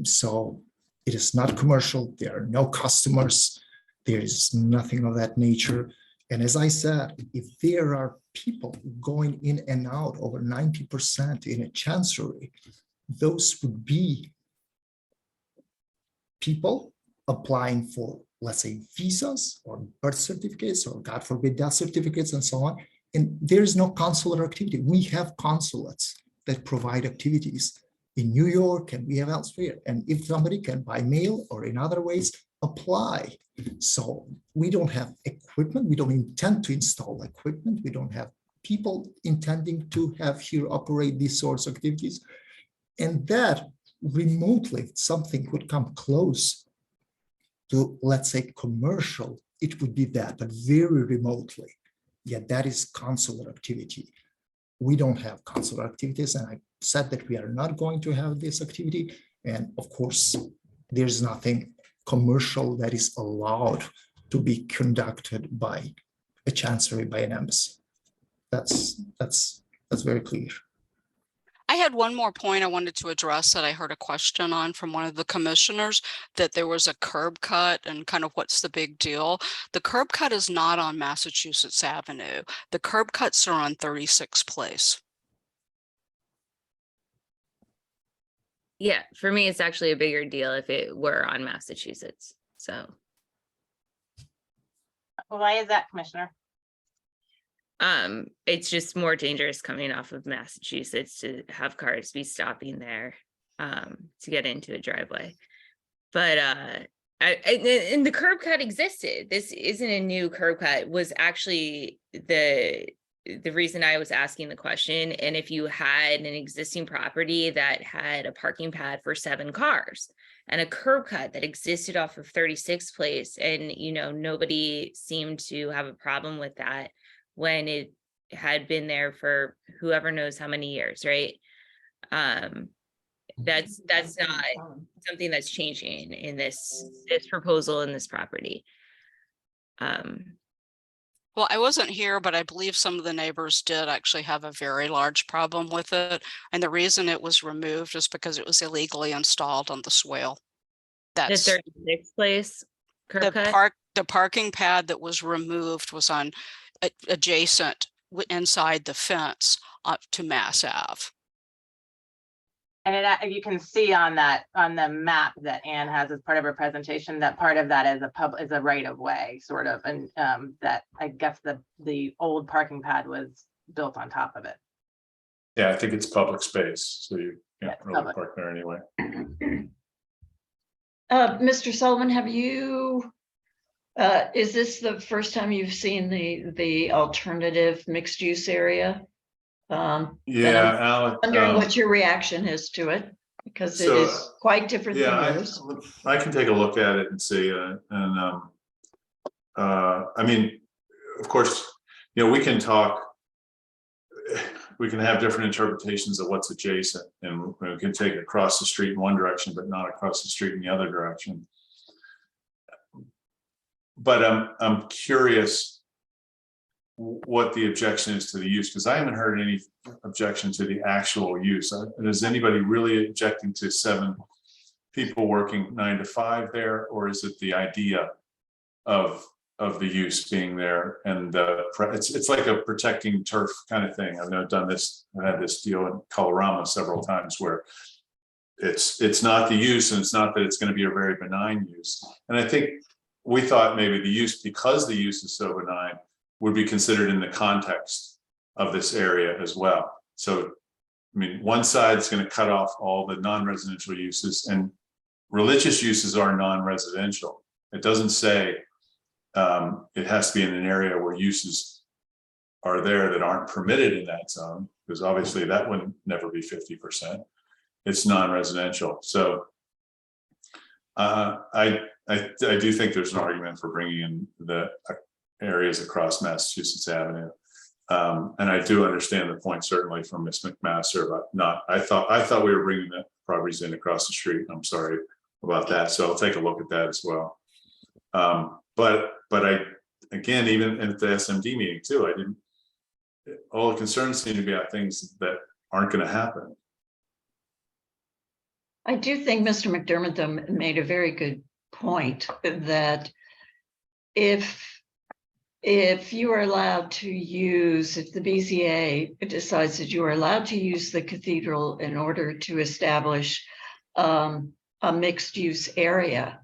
So it is not commercial. There are no customers. There is nothing of that nature. And as I said, if there are people going in and out over 90% in a chancery, those would be people applying for, let's say, visas or birth certificates or, God forbid, death certificates and so on. And there is no consular activity. We have consulates that provide activities in New York, and we have elsewhere. And if somebody can by mail or in other ways apply. So we don't have equipment. We don't intend to install equipment. We don't have people intending to have here operate these sorts of activities. And that remotely something would come close to, let's say, commercial, it would be that, but very remotely. Yeah, that is consular activity. We don't have consular activities, and I said that we are not going to have this activity. And of course, there's nothing commercial that is allowed to be conducted by a chancery, by an embassy. That's very clear. I had one more point I wanted to address that I heard a question on from one of the commissioners, that there was a curb cut and kind of what's the big deal. The curb cut is not on Massachusetts Avenue. The curb cuts are on 36th Place. Yeah, for me, it's actually a bigger deal if it were on Massachusetts. So Why is that, Commissioner? it's just more dangerous coming off of Massachusetts to have cars be stopping there to get into a driveway. But and the curb cut existed. This isn't a new curb cut. Was actually the reason I was asking the question. And if you had an existing property that had a parking pad for 7 cars and a curb cut that existed off of 36th Place, and nobody seemed to have a problem with that when it had been there for whoever knows how many years, right? That's not something that's changing in this proposal in this property. Well, I wasn't here, but I believe some of the neighbors did actually have a very large problem with it. And the reason it was removed is because it was illegally installed on the swale. The That's 36th Place curb cut. the parking pad that was removed was on adjacent inside the fence up to Mass Ave. And you can see on the map that Anne has as part of her presentation, that part of that is a right of way sort of, and that I guess the old parking pad was built on top of it. Yeah, I think it's public space, so you can't Yeah, really public. park there anyway. Mr. Sullivan, have you, is this the first time you've seen the alternative mixed use area? And Yeah, I'm Alec. wondering what your reaction is to it, because it So, is quite different than Yeah, yours. I can take a look at it and see, I mean, of course, we can talk, we can have different interpretations of what's adjacent, and we can take it across the street in one direction, but not across the street in the other direction. But I'm curious what the objection is to the use, because I haven't heard any objection to the actual use. Is anybody really objecting to 7 people working 9 to 5 there, or is it the idea of the use being there? And it's like a protecting turf kind of thing. I've done this. I had this deal in Colorado several times where it's not the use, and it's not that it's going to be a very benign use. And I think we thought maybe the use, because the use is so benign, would be considered in the context of this area as well. So, I mean, one side is going to cut off all the non-residential uses, and religious uses are non-residential. It doesn't say it has to be in an area where uses are there that aren't permitted in that zone, because obviously that would never be 50%. It's non-residential. So I do think there's an argument for bringing in the areas across Massachusetts Avenue. And I do understand the point, certainly from Ms. McMaster, but I thought we were bringing the properties in across the street. I'm sorry about that. So I'll take a look at that as well. But again, even at the SMD meeting too, all the concerns seem to be about things that aren't going to happen. I do think Mr. McDermott though made a very good point that if you are allowed to use, if the BZA decides that you are allowed to use the cathedral in order to establish a mixed use area,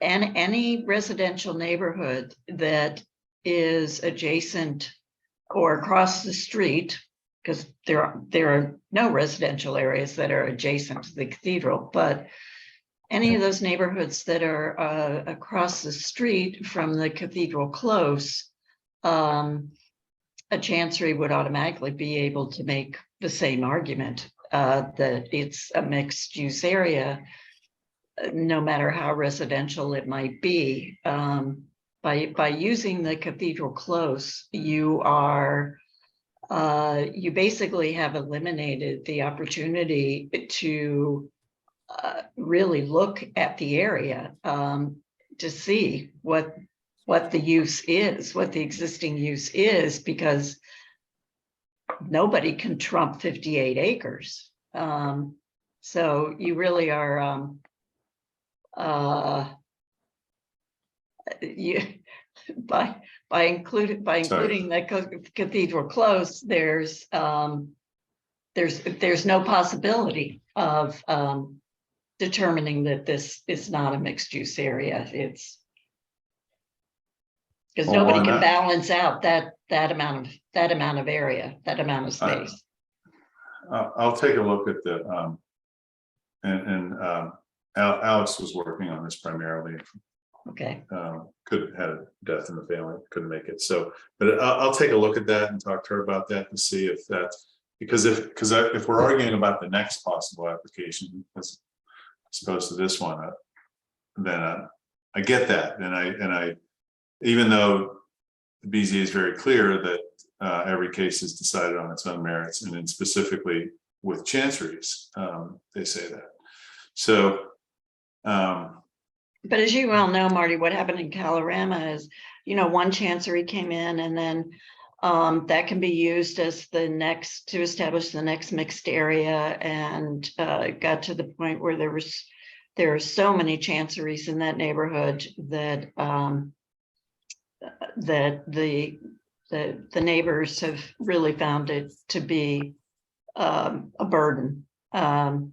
and any residential neighborhood that is adjacent or across the street, because there are no residential areas that are adjacent to the cathedral, but any of those neighborhoods that are across the street from the cathedral close, a chancery would automatically be able to make the same argument that it's a mixed use area, no matter how residential it might be. By using the cathedral close, you are you basically have eliminated the opportunity to really look at the area to see what the use is, what the existing use is, because nobody can trump 58 acres. So you really are you by including the cathedral close, there's no possibility of determining that this is not a mixed use area. It's because Well, nobody why can not? balance out that amount of area, that amount of space. I'll take a look at the, Alex was working on this primarily. Okay. Could had a death in the family, couldn't make it. So, but I'll take a look at that and talk to her about that to see if that's, because if we're arguing about the next possible application as opposed to this one, then I get that. And I, even though the BZA is very clear that every case is decided on its own merits, and then specifically with chanceries, they say that. So, but as you well know, Marty, what happened in Colorama is, one chancery came in, and then that can be used as the next to establish the next mixed area, and it got to the point where there are so many chanceries in that neighborhood that that the neighbors have really found it to be a burden, and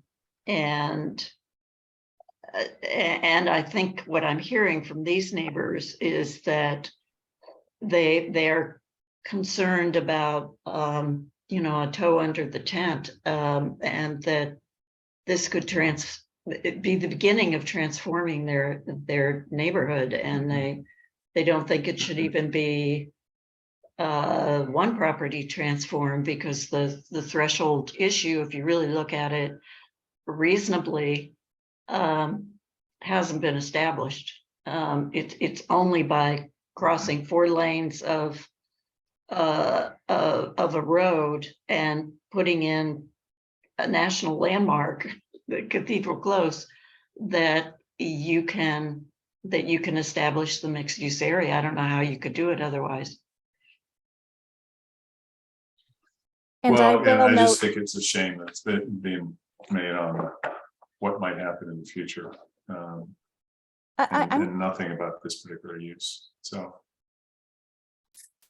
I think what I'm hearing from these neighbors is that they're concerned about a toe under the tent, and that this could be the beginning of transforming their neighborhood, and they don't think it should even be one property transformed, because the threshold issue, if you really look at it reasonably, hasn't been established. It's only by crossing 4 lanes of a road and putting in a national landmark, the Cathedral Close, that you can establish the mixed use area. I don't know how you could do it otherwise. And well, I I will just note, think it's a shame that's being made on what might happen in the future, and nothing about this particular use. So.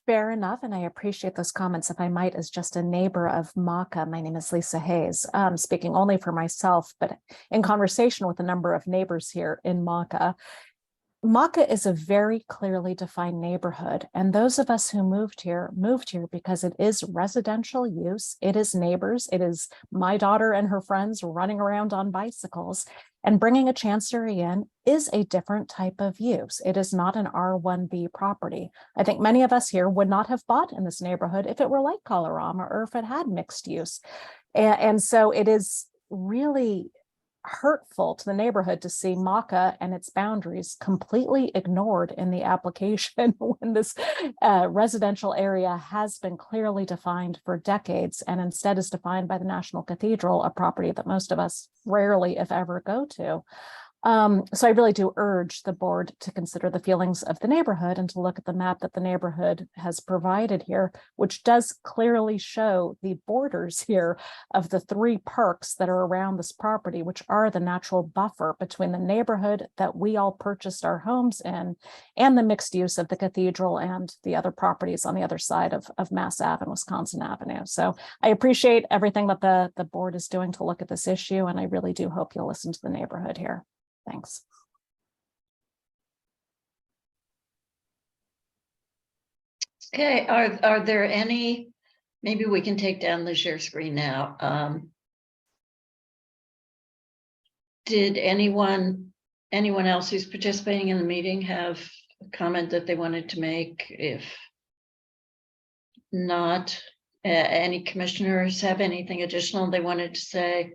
fair enough, and I appreciate those comments. If I might, as just a neighbor of Maca, my name is Lisa Hayes, speaking only for myself, but in conversation with a number of neighbors here in Maca. Maca is a very clearly defined neighborhood, and those of us who moved here because it is residential use, it is neighbors, it is my daughter and her friends running around on bicycles, and bringing a chancery in is a different type of use. It is not an R1B property. I think many of us here would not have bought in this neighborhood if it were like Colorama or if it had mixed use. And so it is really hurtful to the neighborhood to see Maca and its boundaries completely ignored in the application when this residential area has been clearly defined for decades, and instead is defined by the National Cathedral, a property that most of us rarely, if ever, go to. So I really do urge the board to consider the feelings of the neighborhood and to look at the map that the neighborhood has provided here, which does clearly show the borders here of the 3 parks that are around this property, which are the natural buffer between the neighborhood that we all purchased our homes in and the mixed use of the cathedral and the other properties on the other side of Mass Ave and Wisconsin Avenue. So I appreciate everything that the board is doing to look at this issue, and I really do hope you'll listen to the neighborhood here. Thanks. Okay, are there any, maybe we can take down the share screen now. Did anyone else who's participating in the meeting have a comment that they wanted to make? If not, any commissioners have anything additional they wanted to say?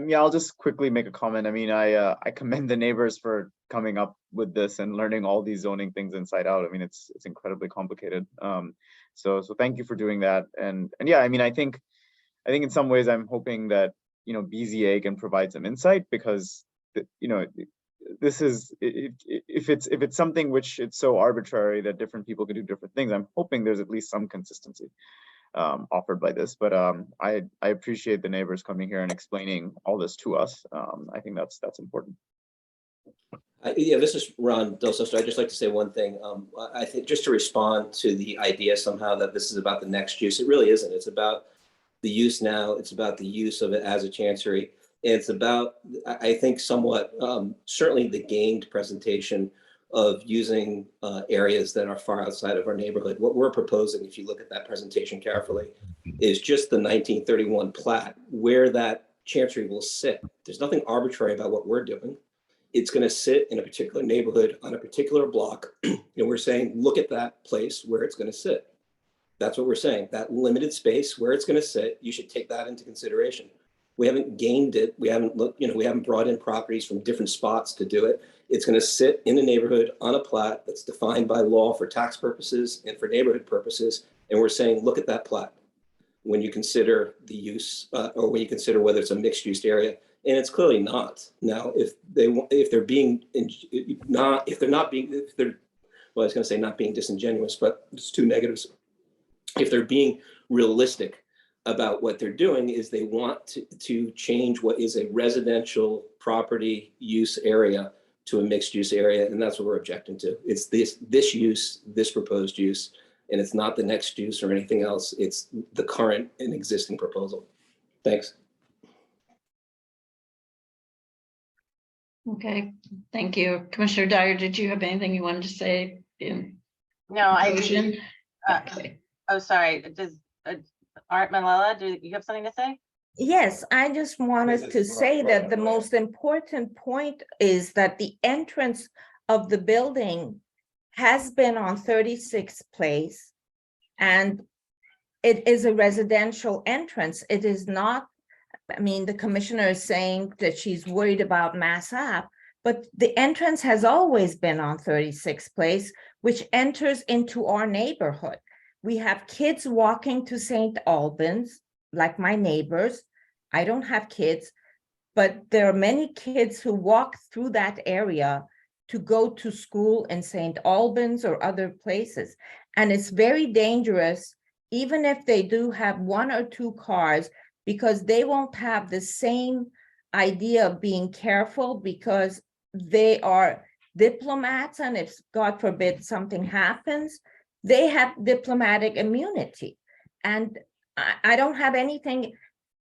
Yeah, I'll just quickly make a comment. I mean, I commend the neighbors for coming up with this and learning all these zoning things inside out. I mean, it's incredibly complicated. So thank you for doing that. And yeah, I mean, I think in some ways I'm hoping that, you know, BZA can provide some insight, because you know, this is, if it's something which it's so arbitrary that different people can do different things, I'm hoping there's at least some consistency offered by this. But I appreciate the neighbors coming here and explaining all this to us. I think that's important. Yeah, this is Ron Del Sesto. I'd just like to say one thing. I think just to respond to the idea somehow that this is about the next use, it really isn't. It's about the use now. It's about the use of it as a chancery. And it's about, I think, somewhat, certainly the gained presentation of using areas that are far outside of our neighborhood. What we're proposing, if you look at that presentation carefully, is just the 1931 plat, where that chancery will sit. There's nothing arbitrary about what we're doing. It's going to sit in a particular neighborhood on a particular block. And we're saying, look at that place where it's going to sit. That's what we're saying. That limited space where it's going to sit, you should take that into consideration. We haven't gained it. We haven't looked, you know, we haven't brought in properties from different spots to do it. It's going to sit in a neighborhood on a plat that's defined by law for tax purposes and for neighborhood purposes. And we're saying, look at that plat when you consider the use or when you consider whether it's a mixed use area. And it's clearly not. Now, if they're not being, well, I was going to say not being disingenuous, but it's two negatives. If they're being realistic about what they're doing, is they want to change what is a residential property use area to a mixed use area. And that's what we're objecting to. It's this use, this proposed use, and it's not the next use or anything else. It's the current and existing proposal. Thanks. Okay, thank you. Commissioner Dyer, did you have anything you wanted to say in No, I conclusion? okay. Oh, sorry. Does Art Malala, do you have something to say? Yes, I just wanted to say that the most important point is that the entrance of the building has been on 36th Place, and it is a residential entrance. It is not, I mean, the commissioner is saying that she's worried about Mass Ave, but the entrance has always been on 36th Place, which enters into our neighborhood. We have kids walking to St. Albans, like my neighbors. I don't have kids, but there are many kids who walk through that area to go to school in St. Albans or other places. And it's very dangerous, even if they do have one or two cars, because they won't have the same idea of being careful, because they are diplomats, and if God forbid something happens, they have diplomatic immunity. And I don't have anything.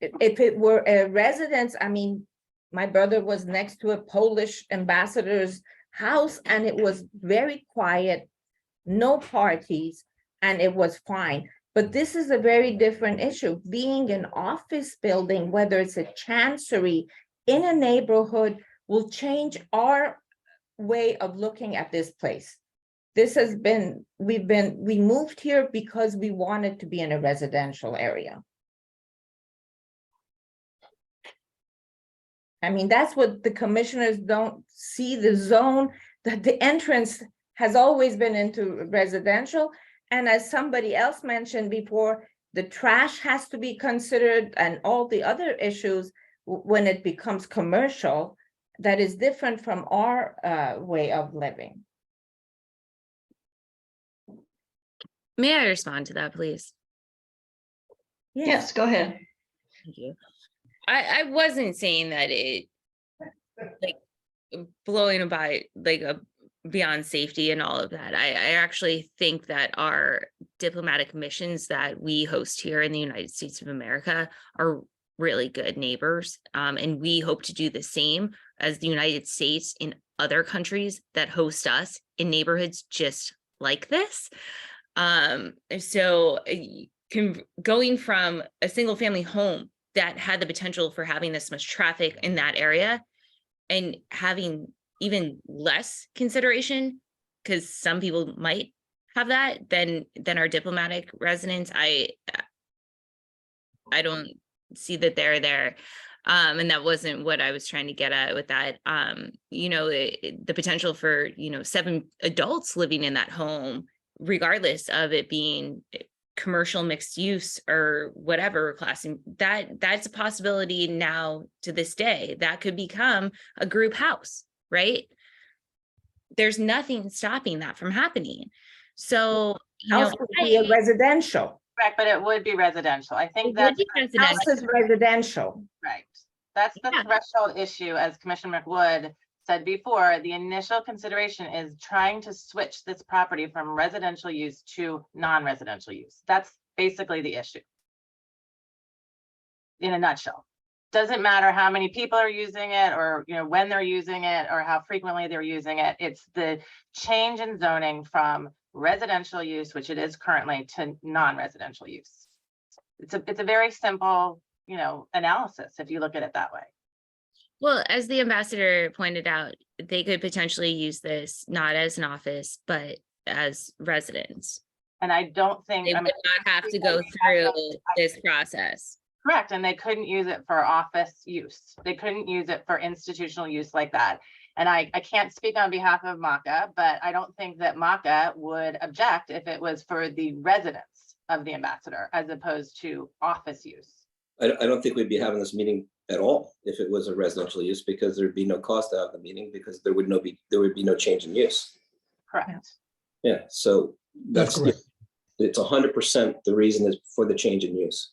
If it were a residence, I mean, my brother was next to a Polish ambassador's house, and it was very quiet, no parties, and it was fine. But this is a very different issue. Being an office building, whether it's a chancery in a neighborhood, will change our way of looking at this place. This has been, we moved here because we wanted to be in a residential area. I mean, that's what the commissioners don't see, the zone, that the entrance has always been into residential. And as somebody else mentioned before, the trash has to be considered and all the other issues when it becomes commercial, that is different from our way of living. May I respond to that, please? Yes, go ahead. Thank you. I wasn't saying that it like blowing by like a beyond safety and all of that. I actually think that our diplomatic missions that we host here in the United States of America are really good neighbors. And we hope to do the same as the United States in other countries that host us in neighborhoods just like this. So going from a single family home that had the potential for having this much traffic in that area and having even less consideration, because some people might have that than our diplomatic residents. I don't see that they're there. And that wasn't what I was trying to get at with that. The potential for, 7 adults living in that home, regardless of it being commercial mixed use or whatever class, that's a possibility now to this day. That could become a group house, right? There's nothing stopping that from happening. So, House would be a residential. Correct, but it would be residential. I think it that's would be House residential. is residential. right. That's the Yeah. threshold issue, as Commissioner McWood said before. The initial consideration is trying to switch this property from residential use to non-residential use. That's basically the issue. In a nutshell. Doesn't matter how many people are using it, or when they're using it, or how frequently they're using it. It's the change in zoning from residential use, which it is currently, to non-residential use. It's a very simple, analysis if you look at it that way. Well, as the ambassador pointed out, they could potentially use this not as an office, but as residents. And I don't think They would not have to go through this process. Correct, and they couldn't use it for office use. They couldn't use it for institutional use like that. And I can't speak on behalf of MACA, but I don't think that MACA would object if it was for the residents of the ambassador as opposed to office use. I don't think we'd be having this meeting at all if it was a residential use, because there'd be no cost out of the meeting, because there would be no change in use. Correct. Yeah, so That's correct. it's 100% the reason is for the change in use.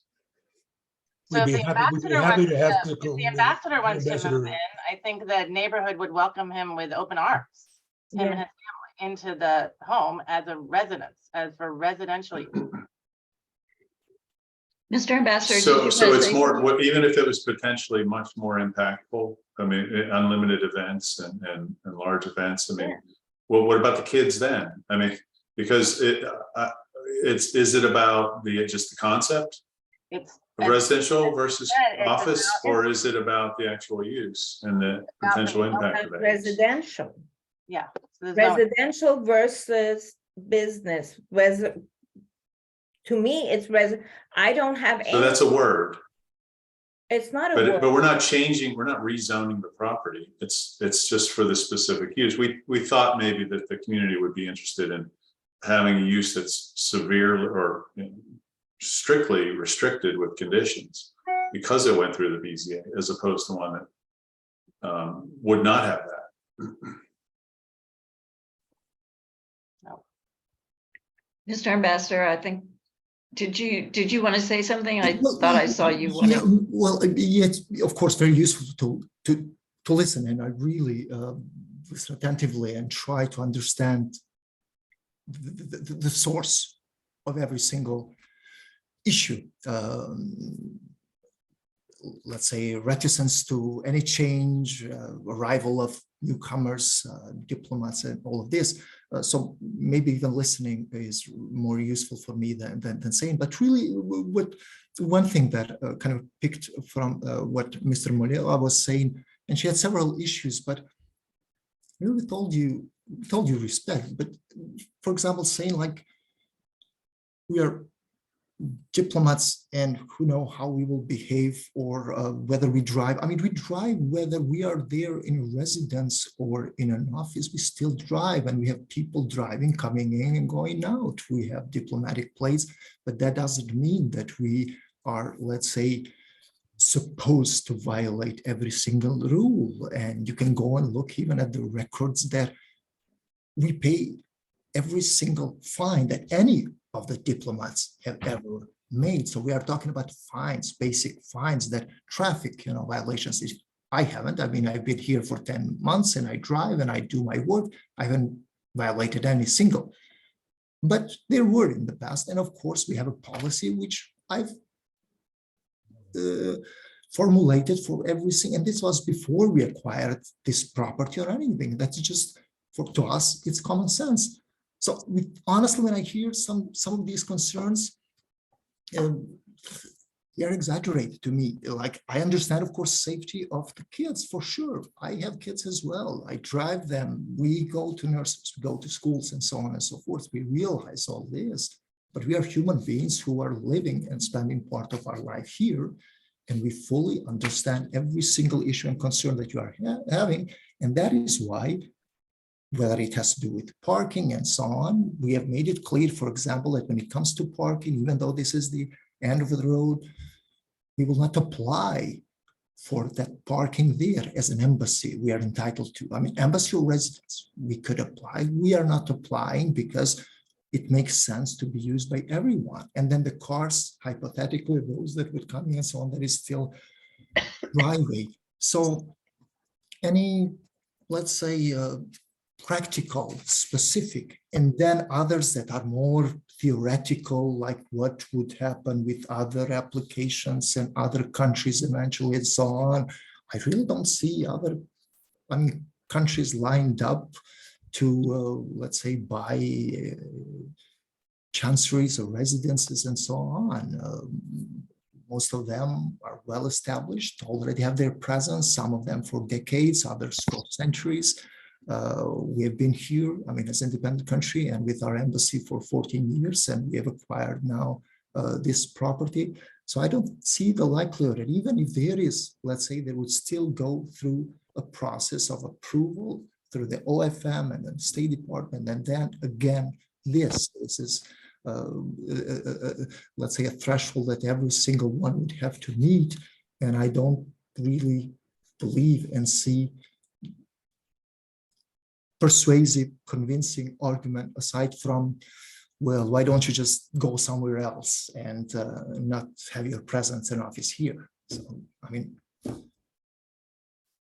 So We'd if be the happy to have if the ambassador wants to move in, I think the neighborhood would welcome him with open arms, him and his family, into the home as a residence, as for residential use. Mr. Ambassador. So did you it's say more, something? even if it was potentially much more impactful, I mean, unlimited events and large events, I mean, well, what about the kids then? I mean, because is it about just the concept It's of residential versus it's office, about- or is it about the actual use and the potential impact of it? Residential. Yeah. So there's no- Residential versus business. To me, it's I don't have any. So that's a word, It's not a but word. we're not changing, we're not rezoning the property. It's just for the specific use. We thought maybe that the community would be interested in having a use that's severe or strictly restricted with conditions because it went through the BZA, as opposed to one that would not have that. Mr. Ambassador, I think, did you want to say something? I Well, thought I saw you. Yeah, wanting- well, it's of course very useful to listen, and I really listen attentively and try to understand the source of every single issue. Let's say reticence to any change, arrival of newcomers, diplomats, and all of this. So maybe even listening is more useful for me than saying. But really, one thing that kind of picked from what Mr. Molela was saying, and she had several issues, but really told you respect. But for example, saying like we are diplomats and who know how we will behave, or whether we drive. I mean, we drive whether we are there in a residence or in an office, we still drive, and we have people driving, coming in and going out. We have diplomatic plates, but that doesn't mean that we are, let's say, supposed to violate every single rule. And you can go and look even at the records that we pay every single fine that any of the diplomats have ever made. So we are talking about fines, basic fines, that traffic, violations. I haven't. I mean, I've been here for 10 months and I drive and I do my work. I haven't violated any single, but there were in the past. And of course, we have a policy which I've formulated for everything. And this was before we acquired this property or anything. That's just to us, it's common sense. So honestly, when I hear some of these concerns, they are exaggerated to me. Like, I understand, of course, safety of the kids for sure. I have kids as well. I drive them. We go to nurses, we go to schools and so on and so forth. We realize all this, but we are human beings who are living and spending part of our life here. And we fully understand every single issue and concern that you are having. And that is why, whether it has to do with parking and so on, we have made it clear, for example, that when it comes to parking, even though this is the end of the road, we will not apply for that parking there as an embassy. We are entitled to, I mean, embassy or residence, we could apply. We are not applying because it makes sense to be used by everyone. And then the cars, hypothetically, those that would come in and so on, that is still driving. So any, let's say, practical, specific, and then others that are more theoretical, like what would happen with other applications and other countries eventually and so on. I really don't see other, I mean, countries lined up to, let's say, buy chanceries or residences and so on. Most of them are well established, already have their presence, some of them for decades, others for centuries. We have been here, I mean, as an independent country and with our embassy for 14 years, and we have acquired now this property. So I don't see the likelihood that even if there is, let's say, they would still go through a process of approval through the OFM and then State Department, and then again, this is, let's say, a threshold that every single one would have to meet. And I don't really believe and see persuasive, convincing argument aside from, well, why don't you just go somewhere else and not have your presence and office here? So, I mean.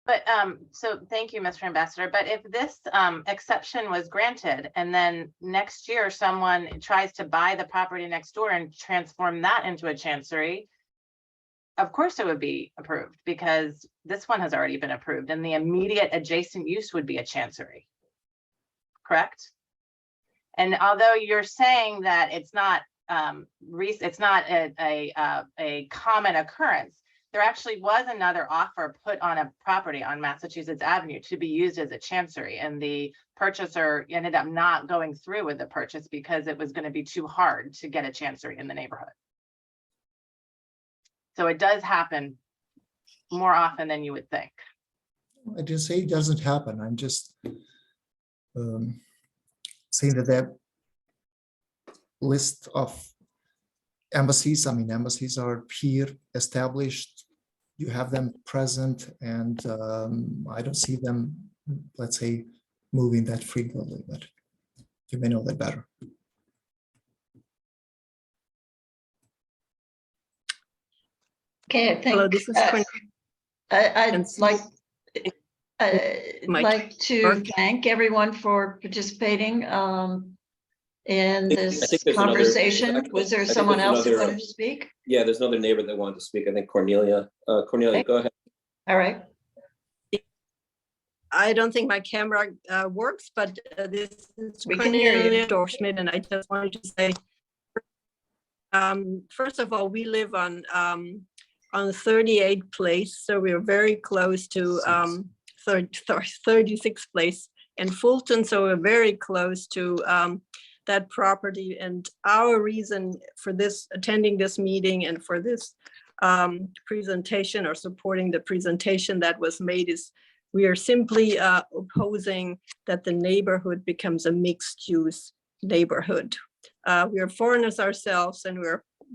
But so thank you, Mr. Ambassador. But if this exception was granted and then next year someone tries to buy the property next door and transform that into a chancery, of course it would be approved because this one has already been approved and the immediate adjacent use would be a chancery. Correct? And although you're saying that it's not a common occurrence, there actually was another offer put on a property on Massachusetts Avenue to be used as a chancery, and the purchaser ended up not going through with the purchase because it was going to be too hard to get a chancery in the neighborhood. So it does happen more often than you would think. I didn't say it doesn't happen. I'm just saying that that list of embassies, I mean, embassies are here established, you have them present, and I don't see them, let's say, moving that frequently, but you may know that better. Okay, I think Hello, this is I'd like to thank everyone for participating in this conversation. Was there someone else who wanted to speak? Yeah, there's another neighbor that wanted to speak. I think Cornelia. Cornelia, go ahead. All right. I don't think my camera works, but this is We can hear you. Cornelia Dorschmidt, and I just wanted to say, first of all, we live on 38th Place, so we're very close to 36th Place and Fulton, so we're very close to that property. And our reason for this, attending this meeting and for this presentation or supporting the presentation that was made is we are simply opposing that the neighborhood becomes a mixed-use neighborhood. We are foreigners ourselves, and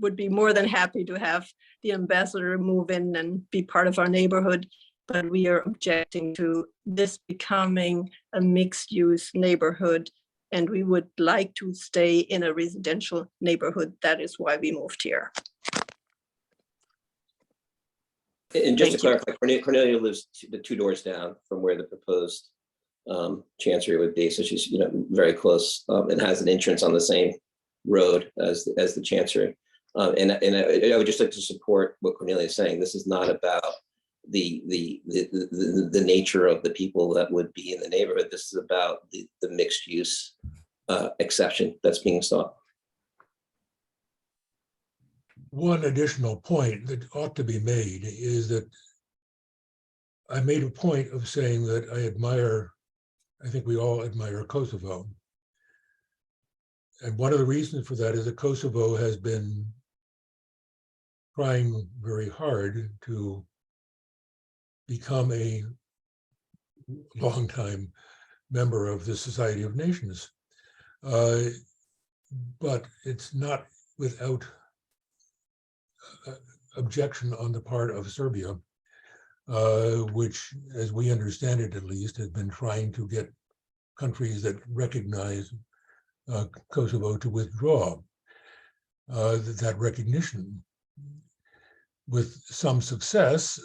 would be more than happy to have the ambassador move in and be part of our neighborhood, but we are objecting to this becoming a mixed-use neighborhood, and we would like to stay in a residential neighborhood. That is why we moved here. And just to clarify, Cornelia lives the 2 doors down from where the proposed chancery would be. So she's, very close and has an entrance on the same road as the chancery. And I would just like to support what Cornelia is saying. This is not about the nature of the people that would be in the neighborhood. This is about the mixed use exception that's being sought. one additional point that ought to be made is that I made a point of saying that I think we all admire Kosovo. And one of the reasons for that is that Kosovo has been trying very hard to become a longtime member of the Society of Nations. But it's not without objection on the part of Serbia, which, as we understand it at least, has been trying to get countries that recognize Kosovo to withdraw that recognition. With some success,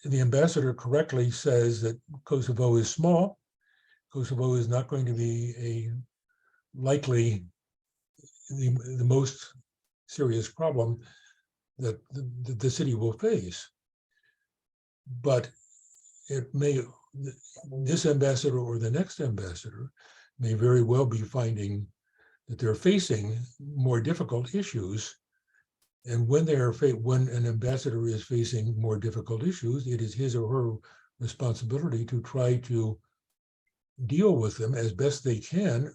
the ambassador correctly says that Kosovo is small. Kosovo is not going to be likely the most serious problem that the city will face. But this ambassador or the next ambassador may very well be finding that they're facing more difficult issues. And when an ambassador is facing more difficult issues, it is his or her responsibility to try to deal with them as best they can,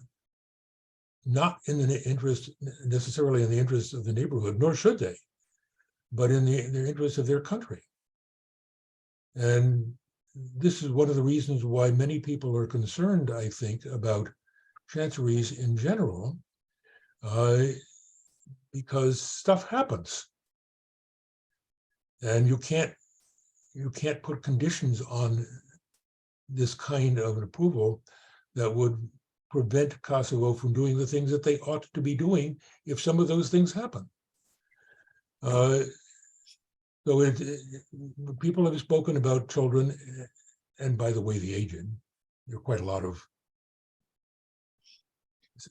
not in the interest necessarily in the interest of the neighborhood, nor should they, but in the interest of their country. And this is one of the reasons why many people are concerned, I think, about chanceries in general, because stuff happens, and you can't put conditions on this kind of an approval that would prevent Kosovo from doing the things that they ought to be doing if some of those things happen. So people have spoken about children, and by the way, the aged. There are quite a lot of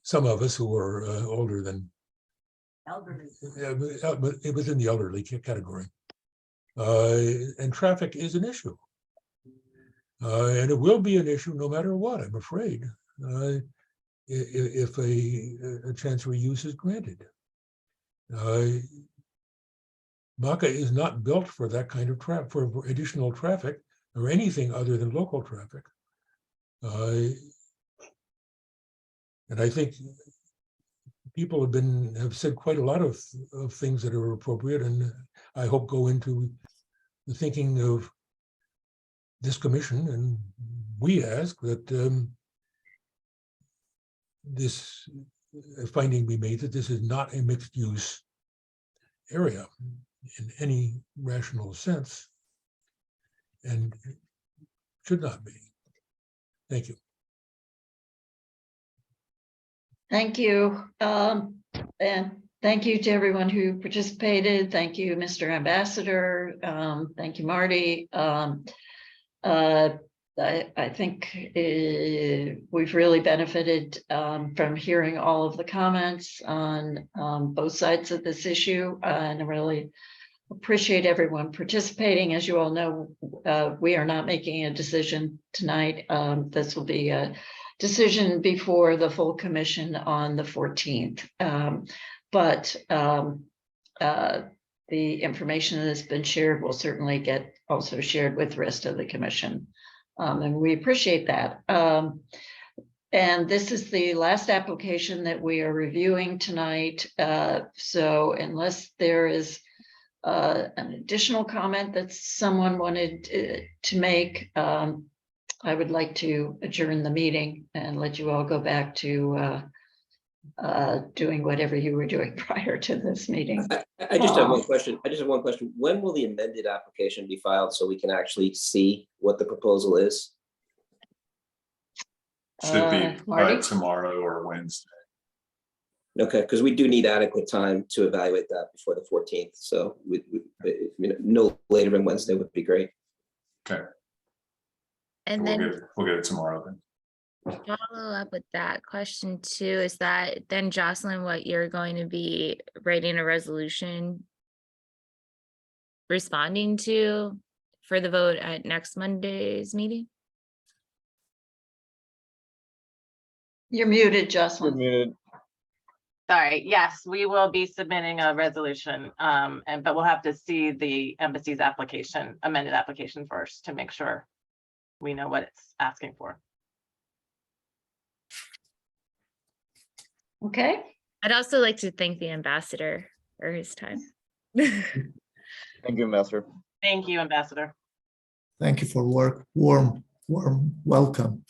some of us who are older than elderly. But it was in the elderly category. And traffic is an issue. And it will be an issue no matter what, I'm afraid, if a chancery use is granted. Maca is not built for that kind of traffic, for additional traffic or anything other than local traffic. And I think people have said quite a lot of things that are appropriate, and I hope go into the thinking of this commission. And we ask that this finding be made that this is not a mixed use area in any rational sense, and should not be. Thank you. Thank you. And thank you to everyone who participated. Thank you, Mr. Ambassador. Thank you, Marty. I think we've really benefited from hearing all of the comments on both sides of this issue, and I really appreciate everyone participating. As you all know, we are not making a decision tonight. This will be a decision before the full commission on the 14th. But the information that has been shared will certainly get also shared with the rest of the commission. And we appreciate that. And this is the last application that we are reviewing tonight. So unless there is an additional comment that someone wanted to make, I would like to adjourn the meeting and let you all go back to doing whatever you were doing prior to this meeting. I just have one question. When will the amended application be filed so we can actually see what the proposal is? Should be by Marty? tomorrow or Wednesday. Okay, because we do need adequate time to evaluate that before the 14th. So no later than Wednesday would be great. Okay. And We'll then get it tomorrow then. follow up with that question too, is that then Jocelyn, what you're going to be writing a resolution responding to for the vote at next Monday's meeting? You're muted, You're Jocelyn. muted. Sorry, yes, we will be submitting a resolution, but we'll have to see the embassy's application, amended application first to make sure we know what it's asking for. Okay, I'd also like to thank the ambassador for his time. Thank you, Ambassador. Thank you, Ambassador. Thank you for warm welcome.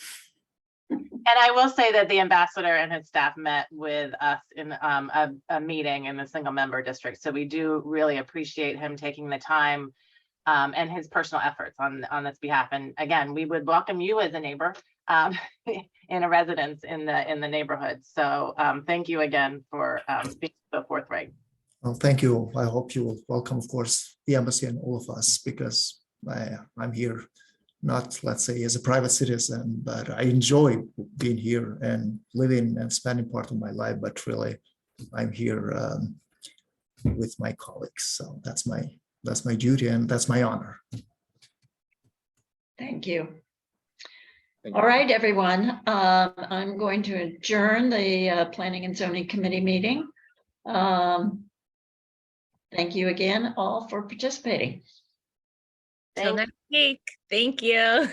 And I will say that the ambassador and his staff met with us in a meeting in the single member district. So we do really appreciate him taking the time and his personal efforts on this behalf. And again, we would welcome you as a neighbor in a residence in the neighborhood. So thank you again for being so forthright. Well, thank you. I hope you will welcome, of course, the embassy and all of us, because I'm here not, let's say, as a private citizen, but I enjoy being here and living and spending part of my life. But really, I'm here with my colleagues. So that's my duty and that's my honor. thank you. Thank you. All right, everyone. I'm going to adjourn the Planning and Zoning Committee meeting. Thank you again all for participating. Till Thank next week. Thank you.